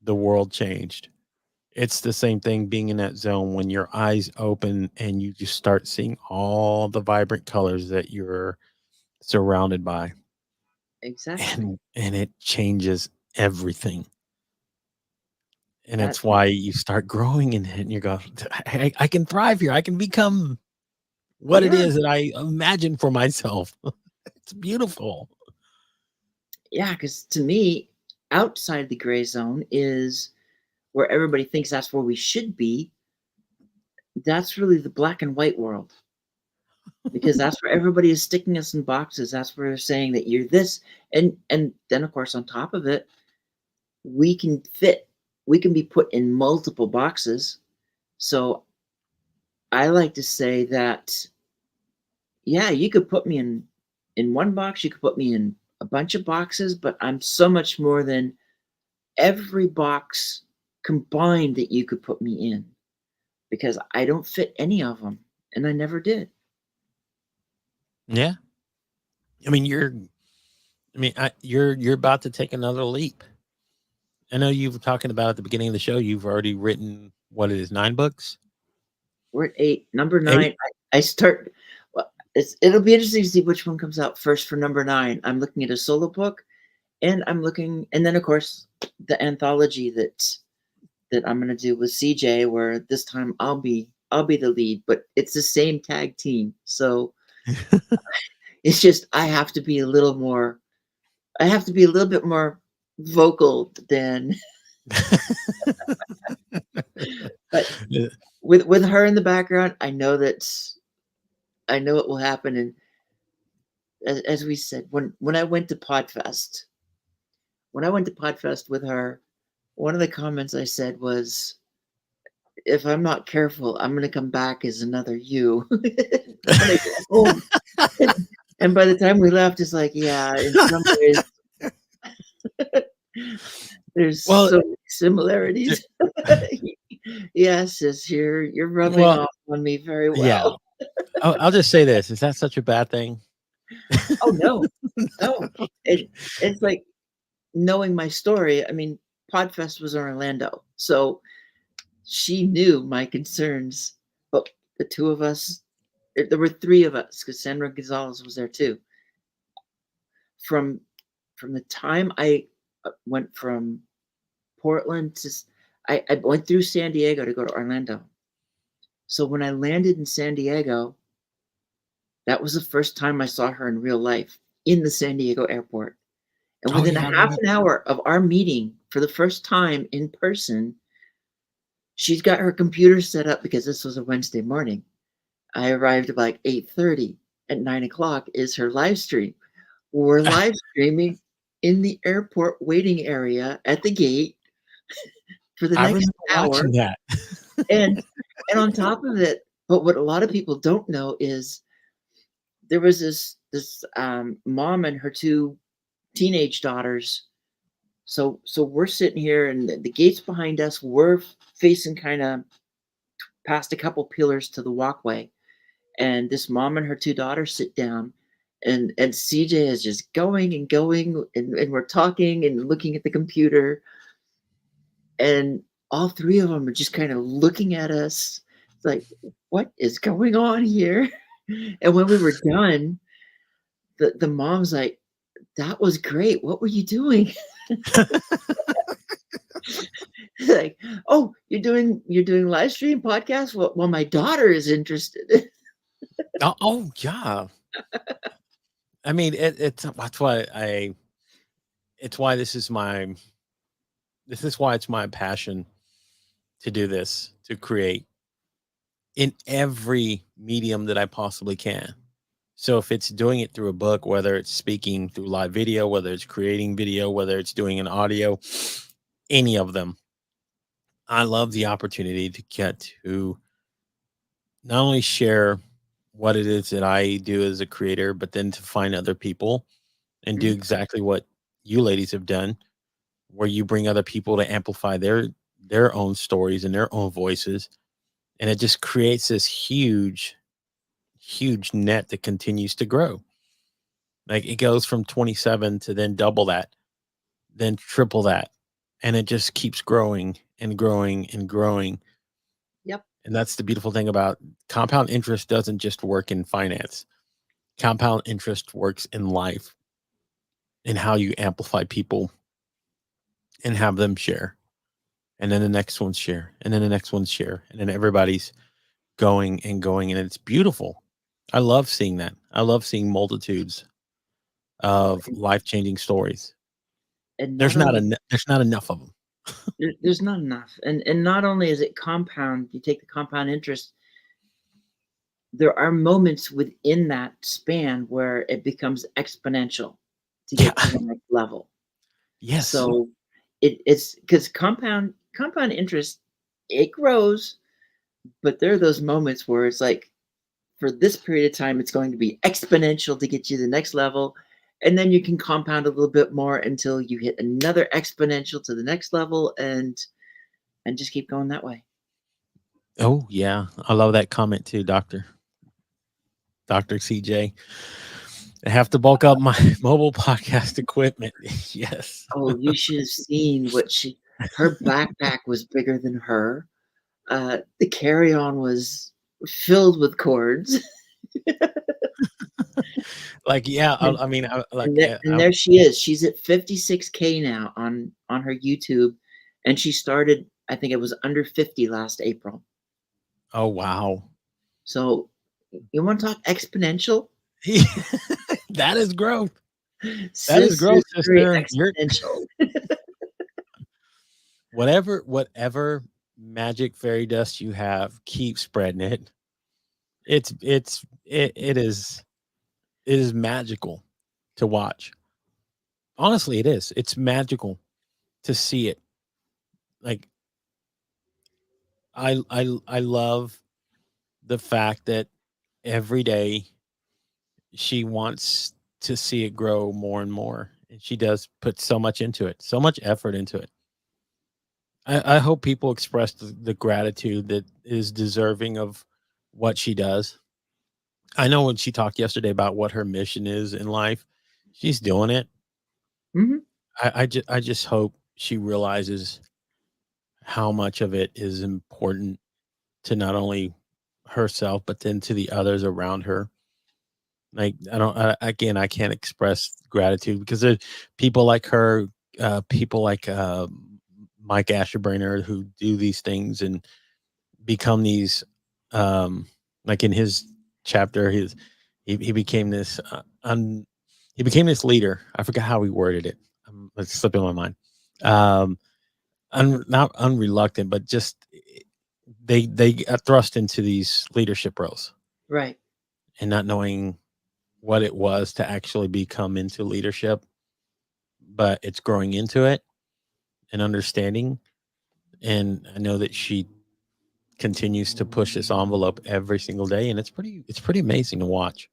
Speaker 2: the world changed. It's the same thing being in that zone when your eyes open and you just start seeing all the vibrant colors that you're surrounded by,
Speaker 1: Exactly.
Speaker 2: and it changes everything. And
Speaker 1: That
Speaker 2: it's why you start growing in it and you go, I can thrive here. I can become what it
Speaker 1: yeah,
Speaker 2: is that I imagine for myself. It's beautiful.
Speaker 1: yeah, because to me, outside the gray zone is where everybody thinks that's where we should be. That's really the black and white world because that's where everybody is sticking us in boxes. That's where they're saying that you're this, and then of course on top of it, we can fit, we can be put in multiple boxes. So I like to say that yeah, you could put me in one box, you could put me in a bunch of boxes, but I'm so much more than every box combined that you could put me in because I don't fit any of them and I never did.
Speaker 2: Yeah. I mean, you're about to take another leap. I know you were talking about at the beginning of the show. You've already written what it is, 9 books,
Speaker 1: We're at 8. Number
Speaker 2: 8.
Speaker 1: 9, I start. Well, it'll be interesting to see which one comes out first for number 9. I'm looking at a solo book, and I'm looking, and then of course the anthology that I'm gonna do with CJ, where this time I'll be the lead, but it's the same tag team. So it's just I have to be a little bit more vocal than, but
Speaker 2: Yeah.
Speaker 1: with her in the background, I know it will happen. And as we said, when I went to Podfest, with her, one of the comments I said was, "If I'm not careful, I'm gonna come back as another you when I get home." And by the time we left, it's like, yeah, in some ways, there's
Speaker 2: Well,
Speaker 1: so many
Speaker 2: j-
Speaker 1: similarities. Yes, sis, you're rubbing
Speaker 2: well,
Speaker 1: off on me very
Speaker 2: yeah.
Speaker 1: well.
Speaker 2: I'll just say this: is that such a bad thing?
Speaker 1: Oh, no. No. It's like knowing my story. I mean, Podfest was in Orlando, so she knew my concerns, but the 2 of us, there were 3 of us, 'cause Sandra Gonzalez was there too. From the time I, went from Portland to I went through San Diego to go to Orlando. So when I landed in San Diego, that was the first time I saw her in real life in the San Diego airport. And
Speaker 2: Oh
Speaker 1: within a
Speaker 2: yeah, I
Speaker 1: half
Speaker 2: remember.
Speaker 1: an hour of our meeting for the first time in person, she's got her computer set up because this was a Wednesday morning. I arrived at like 8:30. At 9 o'clock is her live stream. We're live streaming in the airport waiting area at the gate for the
Speaker 2: I
Speaker 1: next
Speaker 2: remember
Speaker 1: hour.
Speaker 2: watching that.
Speaker 1: And on top of it, but what a lot of people don't know is there was this mom and her 2 teenage daughters. So we're sitting here, and the gates behind us. We're facing kind of past a couple pillars to the walkway, and this mom and her 2 daughters sit down, and CJ is just going and going, and we're talking and looking at the computer, and all 3 of them are just kind of looking at us. It's like, what is going on here? And when we were done, the mom's like, "That was great. What were you doing?" Like, "Oh, you're doing live stream podcast? Well, my daughter is interested."
Speaker 2: Oh, oh yeah. I mean, it's that's why I. It's why this is my. This is why it's my passion to do this, to create in every medium that I possibly can. So if it's doing it through a book, whether it's speaking through live video, whether it's creating video, whether it's doing an audio, any of them, I love the opportunity to get to not only share what it is that I do as a creator, but then to find other people and do
Speaker 1: Mhm.
Speaker 2: exactly what you ladies have done, where you bring other people to amplify their own stories and their own voices, and it just creates this huge net that continues to grow. Like it goes from 27 to then double that, then triple that, and it just keeps growing and growing and growing.
Speaker 1: Yep.
Speaker 2: And that's the beautiful thing about compound interest doesn't just work in finance. Compound interest works in life, in how you amplify people and have them share. And then the next one share. And then the next one share. And then everybody's going and going. And it's beautiful. I love seeing that. I love seeing multitudes of
Speaker 1: And
Speaker 2: life changing stories.
Speaker 1: not only
Speaker 2: There's not enough of them.
Speaker 1: there's not enough. And not only is it compound, you take the compound interest, there are moments within that span where it becomes exponential to
Speaker 2: Yeah.
Speaker 1: get to the next level.
Speaker 2: Yes.
Speaker 1: So it's because compound interest, it grows, but there are those moments where it's like, for this period of time, it's going to be exponential to get you to the next level. And then you can compound a little bit more until you hit another exponential to the next level, and just keep going that way.
Speaker 2: Oh, yeah. I love that comment too, Doctor CJ. I have to bulk up my mobile podcast equipment. Yes.
Speaker 1: Oh, you should have seen what her backpack was bigger than her. The carry-on was filled with cords.
Speaker 2: Like, yeah,
Speaker 1: And
Speaker 2: I mean, like,
Speaker 1: and there she is. She's at 56K now on her YouTube, and she started, I think it was under 50 last April.
Speaker 2: oh, wow.
Speaker 1: So you want to talk exponential?
Speaker 2: That is growth. That is
Speaker 1: Sis
Speaker 2: growth,
Speaker 1: is very
Speaker 2: sister. You're
Speaker 1: exponential.
Speaker 2: whatever magic fairy dust you have, keep spreading it. It is magical to watch. Honestly, it is. It's magical to see it. Like, I love the fact that every day she wants to see it grow more and more, and she does put so much into it, so much effort into it. I hope people express the gratitude that is deserving of what she does. I know when she talked yesterday about what her mission is in life, she's doing it.
Speaker 1: Mhm,
Speaker 2: I just hope she realizes how much of it is important to not only herself, but then to the others around her. Like, again, I can't express gratitude because there's people like her, people like Mike Asherbrainer who do these things and become these, um, like in his chapter, he became this he became this leader. I forgot how he worded it. It's slipping my mind. Um, not unreluctant, but just they got thrust into these leadership roles
Speaker 1: right.
Speaker 2: and not knowing what it was to actually become into leadership, but it's growing into it and understanding. And I know that she continues to push this envelope every single day, and it's pretty amazing to watch.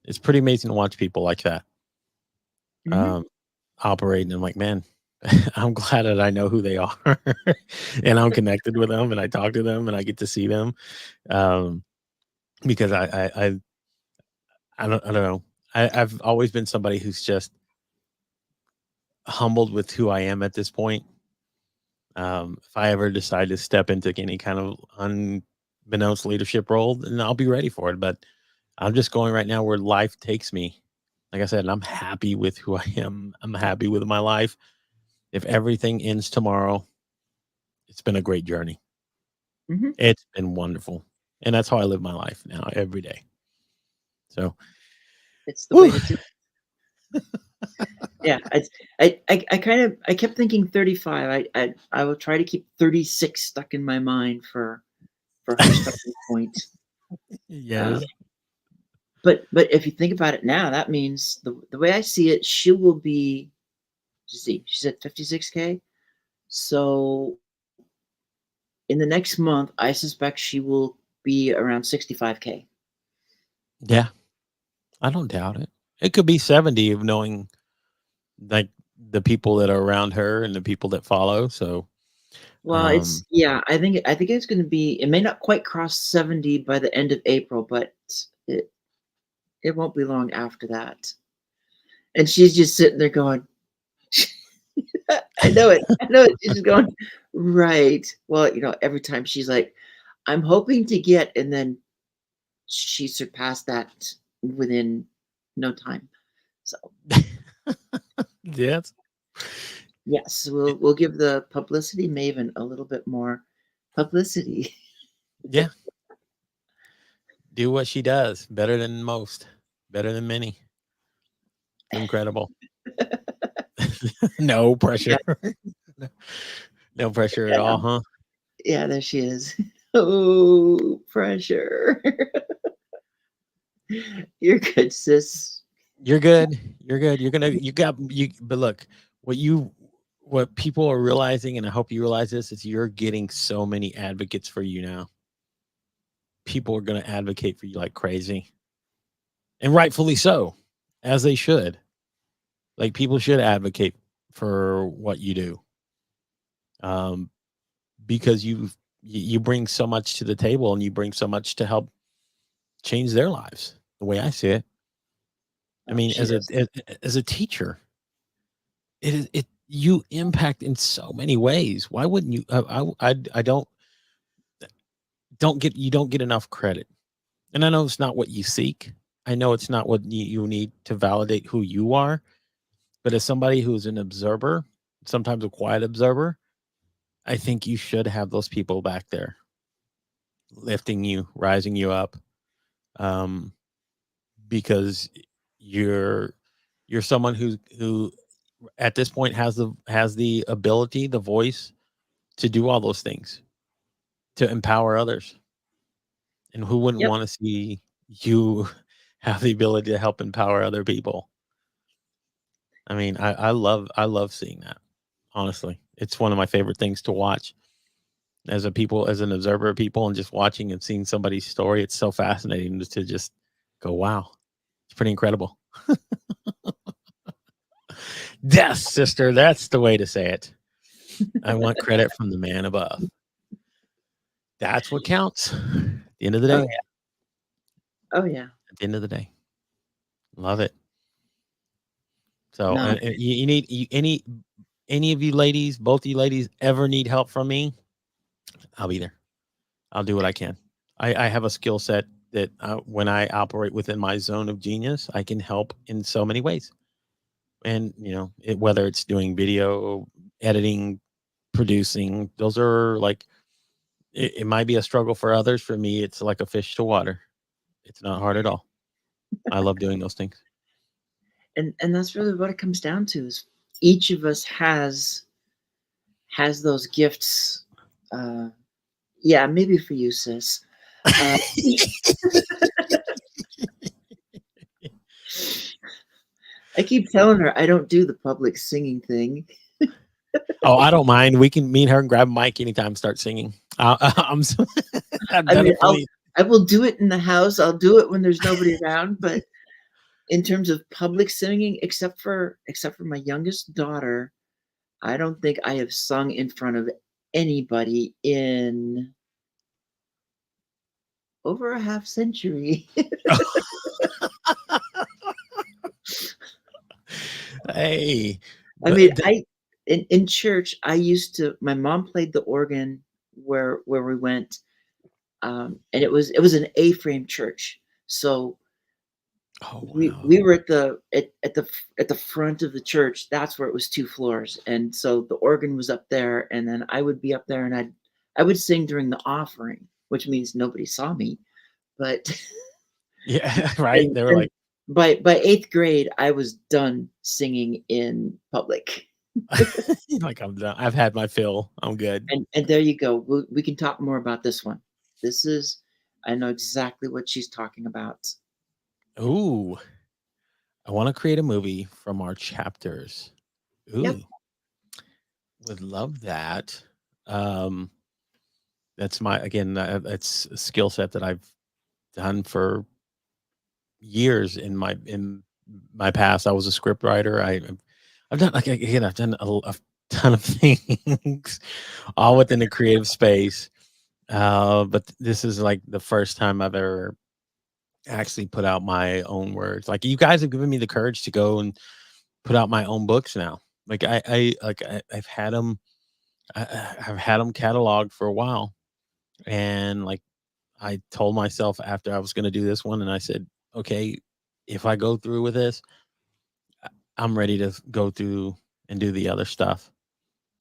Speaker 2: It's pretty amazing to watch people like that
Speaker 1: Mhm,
Speaker 2: um, operate. And I'm like, man, I'm glad that I know who they are, and I'm connected with them, and I talk to them, and I get to see them um, because I don't know. I've always been somebody who's just humbled with who I am at this point. If I ever decide to step into any kind of unbeknownst leadership role, then I'll be ready for it. But I'm just going right now where life takes me. Like I said, I'm happy with who I am. I'm happy with my life. If everything ends tomorrow, it's been a great journey.
Speaker 1: mhm.
Speaker 2: It's been wonderful. And that's how I live my life now every day. So,
Speaker 1: It's the way
Speaker 2: whew,
Speaker 1: to do it. Yeah, I kept thinking 35. I will try to keep 36 stuck in my mind for her starting point. Uh,
Speaker 2: yes.
Speaker 1: but if you think about it now, that means the way I see it, she will be. See, she's at 56K. So in the next month, I suspect she will be around 65K.
Speaker 2: Yeah. I don't doubt it. It could be 70 of knowing like the people that are around her and the people that follow. So,
Speaker 1: Well,
Speaker 2: um,
Speaker 1: I think it's going to be. It may not quite cross 70 by the end of April, but it it won't be long after that. And she's just sitting there going, I know it. I know it. She's just going, right. Well, every time she's like, I'm hoping to get, and then she surpassed that within no time. So
Speaker 2: yes.
Speaker 1: yes, we'll give the publicity maven a little bit more publicity.
Speaker 2: Yeah. Do what she does better than most, better than many. It's incredible. No
Speaker 1: Yeah,
Speaker 2: pressure. No pressure at
Speaker 1: yeah,
Speaker 2: all, huh?
Speaker 1: yeah, there she is. Oh, pressure. You're good, sis.
Speaker 2: You're good. You're good. But look, what you, what people are realizing, and I hope you realize this, is you're getting so many advocates for you now. People are going to advocate for you like crazy, and rightfully so, as they should. Like, people should advocate for what you do, um, because you bring so much to the table, and you bring so much to help change their lives. The way I see it. I
Speaker 1: Oh,
Speaker 2: mean,
Speaker 1: she does.
Speaker 2: as a teacher, you impact in so many ways. Why wouldn't you? I don't get enough credit, and I know it's not what you seek. I know it's not what you need to validate who you are. But as somebody who's an observer, sometimes a quiet observer, I think you should have those people back there lifting you, rising you up, um, because you're someone who at this point has the ability, the voice to do all those things, to empower others. And who wouldn't
Speaker 1: Yep.
Speaker 2: want to see you have the ability to help empower other people? I mean, I love seeing that. Honestly, it's one of my favorite things to watch as an observer of people, and just watching and seeing somebody's story. It's so fascinating to just go, wow, it's pretty incredible. Yes, sister, that's the way to say it. I want credit from the man above. That's what counts. At the end of the
Speaker 1: Oh
Speaker 2: day,
Speaker 1: yeah. Oh yeah.
Speaker 2: at the end of the day, love it. So,
Speaker 1: No.
Speaker 2: you need any of you ladies, both of you ladies, ever need help from me, I'll be there. I'll do what I can. I have a skill set that when I operate within my zone of genius, I can help in so many ways. And whether it's doing video editing, producing, those are like it might be a struggle for others. For me, it's like a fish to water. It's not hard at all. I love doing those things.
Speaker 1: And that's really what it comes down to is each of us has those gifts. Uh, yeah, maybe for you, sis. Uh, I keep telling her I don't do the public singing thing.
Speaker 2: Oh, I don't mind. We can me and her and grab a mic anytime, start singing. I'd
Speaker 1: I mean,
Speaker 2: definitely.
Speaker 1: I will do it in the house. I'll do it when there's nobody around. But in terms of public singing, except for my youngest daughter, I don't think I have sung in front of anybody in over a half century.
Speaker 2: Hey,
Speaker 1: I
Speaker 2: but
Speaker 1: mean, I in church, I used to. My mom played the organ where we went, and it was an A-frame church. So
Speaker 2: oh
Speaker 1: we
Speaker 2: wow,
Speaker 1: were at the front of the church. That's where it was 2 floors, and so the organ was up there, and then I would be up there, and I would sing during the offering, which means nobody saw me. But
Speaker 2: yeah, right.
Speaker 1: and
Speaker 2: They were
Speaker 1: and
Speaker 2: like,
Speaker 1: by eighth grade, I was done singing in public.
Speaker 2: like I'm done. I've had my fill. I'm good.
Speaker 1: And there you go. We can talk more about this one. This is I know exactly what she's talking about.
Speaker 2: Ooh, I want to create a movie from our chapters.
Speaker 1: Yep.
Speaker 2: Ooh, would love that. Um, that's my again. That's a skill set that I've done for years in my past. I was a script writer. I've done like again. I've done a ton of things, all within a creative space. But this is like the first time I've ever actually put out my own words. Like you guys have given me the courage to go and put out my own books now. Like I've had them. I've had them cataloged for a while, and like I told myself after I was going to do this one, and I said, okay, if I go through with this, I'm ready to go through and do the other stuff.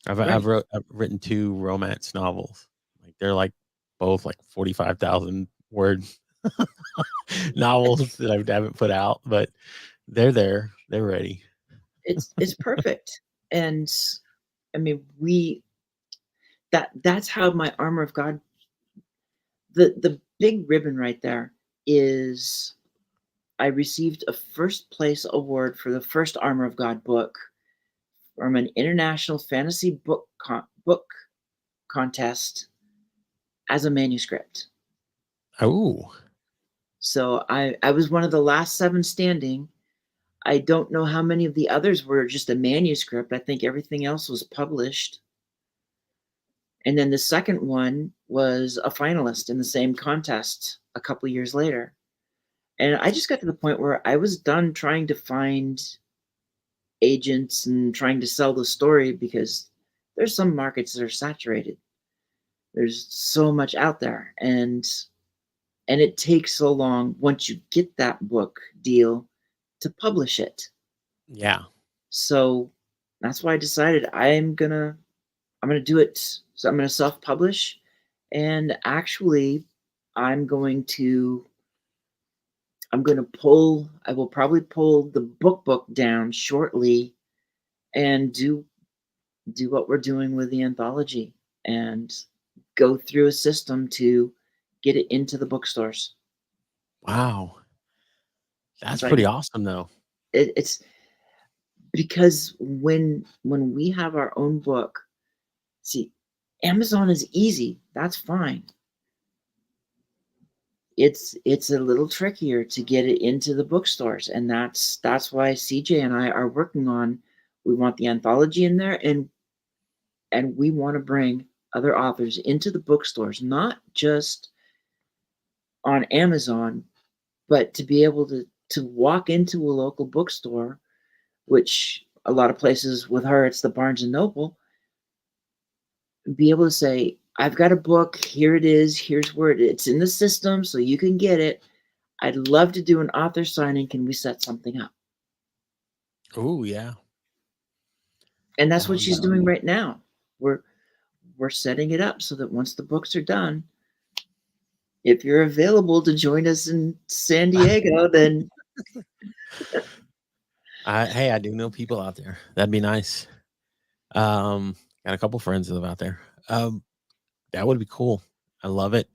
Speaker 1: Right.
Speaker 2: I've written 2 romance novels. Like they're like both like 45,000 word novels that I haven't put out, but they're there. They're ready.
Speaker 1: It's perfect. And I mean, we that's how my armor of God, the big ribbon right there is I received a first place award for the first Armor of God book from an international fantasy book contest as a manuscript.
Speaker 2: Oh,
Speaker 1: So I was one of the last 7 standing. I don't know how many of the others were just a manuscript. I think everything else was published. And then the second one was a finalist in the same contest a couple years later. And I just got to the point where I was done trying to find agents and trying to sell the story, because there's some markets that are saturated. There's so much out there, and it takes so long once you get that book deal to publish it.
Speaker 2: Yeah.
Speaker 1: So that's why I decided I'm gonna do it. So I'm gonna self-publish, and actually, I'm going to I will probably pull the book down shortly and do what we're doing with the anthology and go through a system to get it into the bookstores.
Speaker 2: Wow. That's
Speaker 1: So I,
Speaker 2: pretty awesome, though.
Speaker 1: it's because when we have our own book, see, Amazon is easy. That's fine. It's a little trickier to get it into the bookstores, and that's why CJ and I are working on. We want the anthology in there, and we want to bring other authors into the bookstores, not just on Amazon, but to be able to walk into a local bookstore, which a lot of places with her it's the Barnes and Noble, be able to say, I've got a book, here it is, here's where it's in the system so you can get it. I'd love to do an author signing. Can we set something up?
Speaker 2: Oh, yeah.
Speaker 1: And that's
Speaker 2: That
Speaker 1: what
Speaker 2: would be
Speaker 1: she's doing right now. We're setting it up so that once the books are done, if you're available to join us in San Diego, then
Speaker 2: Hey, I do know people out there. That'd be nice. Got a couple friends that live out there. That would be cool. I love it.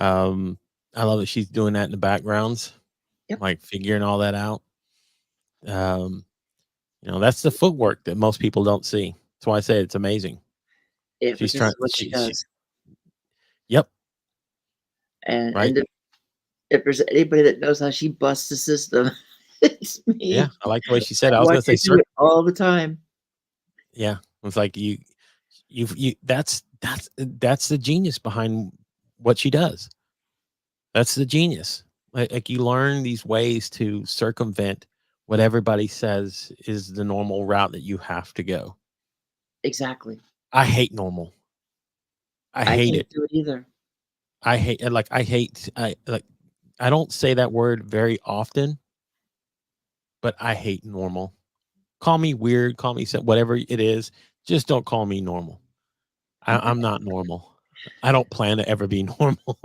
Speaker 2: Um, I love that she's doing that in the backgrounds,
Speaker 1: yep,
Speaker 2: like figuring all that out. Um, that's the footwork that most people don't see. That's why I say it's amazing.
Speaker 1: yeah,
Speaker 2: She's
Speaker 1: because
Speaker 2: trying.
Speaker 1: it's what she does.
Speaker 2: Yep.
Speaker 1: And
Speaker 2: Right.
Speaker 1: if there's anybody that knows how she busts the system, it's
Speaker 2: Yeah.
Speaker 1: me.
Speaker 2: I like the way she said.
Speaker 1: I
Speaker 2: I was
Speaker 1: watch
Speaker 2: gonna
Speaker 1: her
Speaker 2: say,
Speaker 1: do
Speaker 2: sir.
Speaker 1: it all the time.
Speaker 2: Yeah. It's like you. That's the genius behind what she does. That's the genius. Like you learn these ways to circumvent what everybody says is the normal route that you have to go.
Speaker 1: Exactly.
Speaker 2: I hate normal. I
Speaker 1: I
Speaker 2: hate
Speaker 1: can't
Speaker 2: it.
Speaker 1: do it either.
Speaker 2: I don't say that word very often, but I hate normal. Call me weird, call me whatever it is. Just don't call me normal. I'm not normal. I don't plan to ever be normal.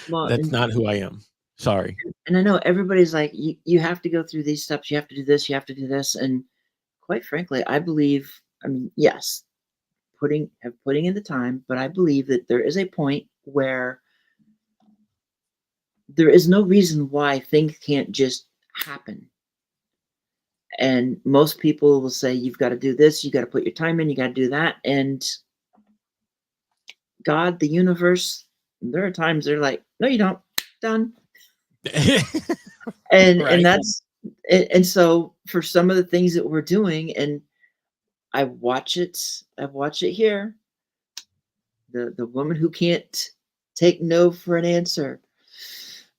Speaker 1: Well,
Speaker 2: That's not who I am. Sorry.
Speaker 1: and I know everybody's like, you have to go through these steps. You have to do this. You have to do this. And quite frankly, I believe. I mean, yes, putting in the time, but I believe that there is a point where there is no reason why things can't just happen. And most people will say, you've got to do this, you got to put your time in, you got to do that. And God, the universe, there are times they're like, no, you don't. Done. And
Speaker 2: Right.
Speaker 1: that's and so for some of the things that we're doing, and I watch it here. The woman who can't take no for an answer.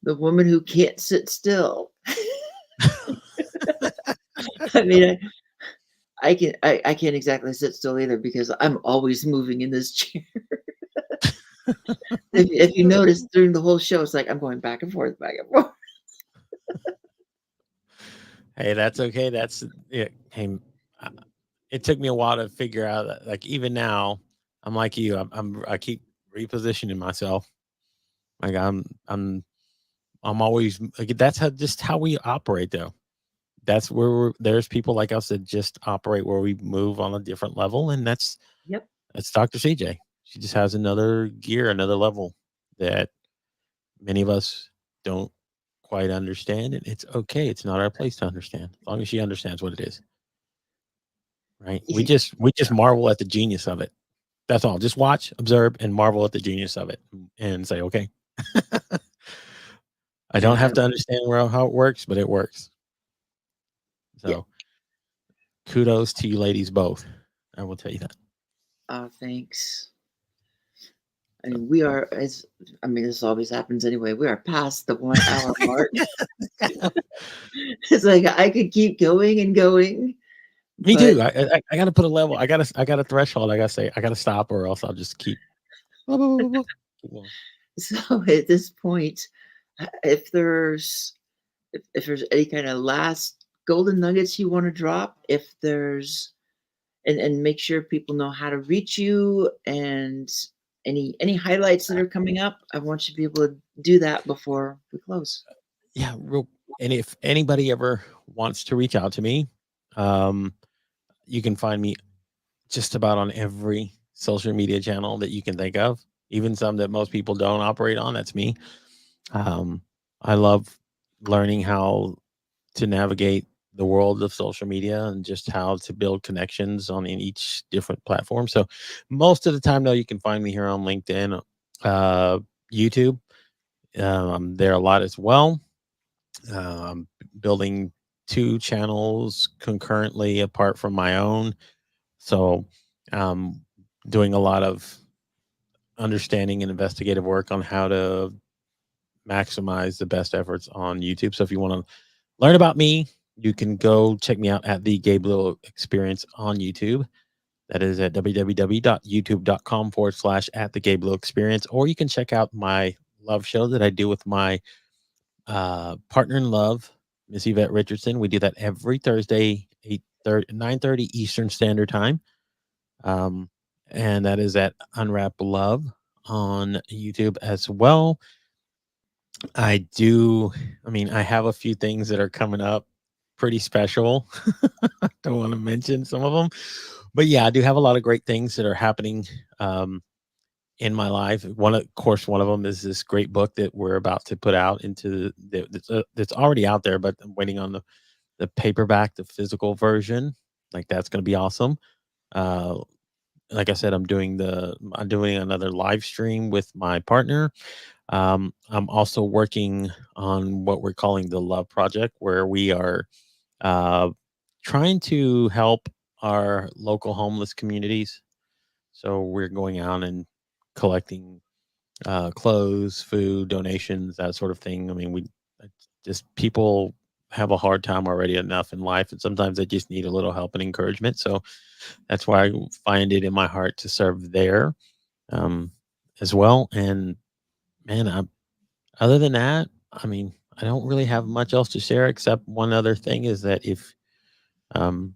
Speaker 1: The woman who can't sit still. I mean, I can't exactly sit still either because I'm always moving in this chair. If you notice during the whole show, it's like I'm going back and forth, back and forth.
Speaker 2: Hey, that's okay. That's it. Hey, uh, it took me a while to figure out that, like, even now, I'm like you. I keep repositioning myself. Like I'm always like that's how we operate though. That's where there's people like us that just operate where we move on a different level, and
Speaker 1: Yep.
Speaker 2: that's Dr. CJ. She just has another gear, another level that many of us don't quite understand, and it's okay. It's not our place to understand, as long as she understands what it is. Right? We just marvel at the genius of it. That's all. Just watch, observe, and marvel at the genius of it, and say, okay, I don't
Speaker 1: Yeah.
Speaker 2: have to understand how it works, but it works.
Speaker 1: Yeah.
Speaker 2: So kudos to you ladies both. I will tell you that.
Speaker 1: Oh, thanks. I
Speaker 2: So
Speaker 1: mean, we are as I mean, this always happens anyway. We are past the 1 hour mark. It's like I could keep going and going,
Speaker 2: me
Speaker 1: but
Speaker 2: too. I got to put a level. I got a threshold. I got to say I got to stop, or else I'll just keep. Blah, blah, blah, blah, blah. Keep going.
Speaker 1: so at this point, if there's any kind of last golden nuggets you want to drop, if there's and make sure people know how to reach you and any highlights that are coming up, I want you to be able to do that before we close.
Speaker 2: Yeah, real. And if anybody ever wants to reach out to me, um, you can find me just about on every social media channel that you can think of, even some that most people don't operate on. That's me. Um, I love learning how to navigate the world of social media and just how to build connections on in each different platform. So most of the time, though, you can find me here on LinkedIn, uh, YouTube. I'm there a lot as well. Building two channels concurrently apart from my own. So, um, doing a lot of understanding and investigative work on how to maximize the best efforts on YouTube. So, if you want to learn about me, you can go check me out at the Gabe Leal Experience on YouTube. That is at www.youtube.com/, at the Gabe Leal Experience. Or you can check out my love show that I do with my partner in love, Miss Yvette Richardson. We do that every Thursday, 8:30, 9:30 Eastern Standard Time. Um, and that is at Unwrap Love on YouTube as well. I do, I mean, I have a few things that are coming up pretty special. Don't want to mention some of them, but yeah, I do have a lot of great things that are happening in my life. Of course, one of them is this great book that we're about to put out into that's already out there, but I'm waiting on the paperback, the physical version. Like that's going to be awesome. Uh, like I said, I'm doing another live stream with my partner. I'm also working on what we're calling the Love Project, where we are uh, trying to help our local homeless communities. So we're going out and collecting clothes, food, donations, that sort of thing. I mean, just people have a hard time already enough in life, and sometimes they just need a little help and encouragement. So that's why I find it in my heart to serve there um, as well. And man, other than that, I mean, I don't really have much else to share except one other thing is that if um,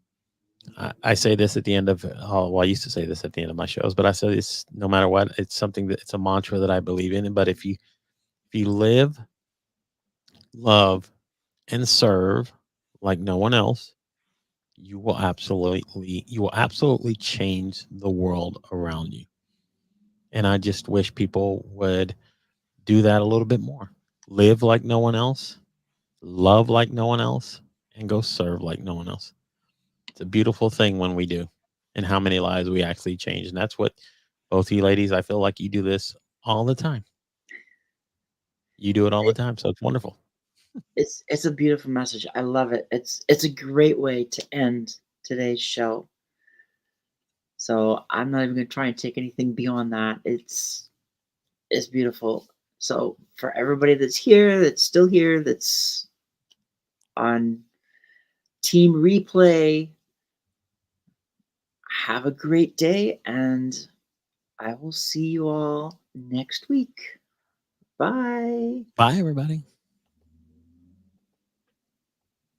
Speaker 2: I say this at the end of well, I used to say this at the end of my shows, but I say this no matter what. It's something that it's a mantra that I believe in. But if you live, love, and serve like no one else, you will absolutely change the world around you. And I just wish people would do that a little bit more. Live like no one else, love like no one else, and go serve like no one else. It's a beautiful thing when we do, and how many lives we actually change. And that's what both you ladies, I feel like you do this all the time. You do it all the
Speaker 1: It,
Speaker 2: time. So it's wonderful.
Speaker 1: it's a beautiful message. I love it. It's a great way to end today's show. So I'm not even gonna try and take anything beyond that. It's beautiful. So for everybody that's here, that's still here, that's on team replay, have a great day, and I will see you all next week. Bye.
Speaker 2: Bye, everybody.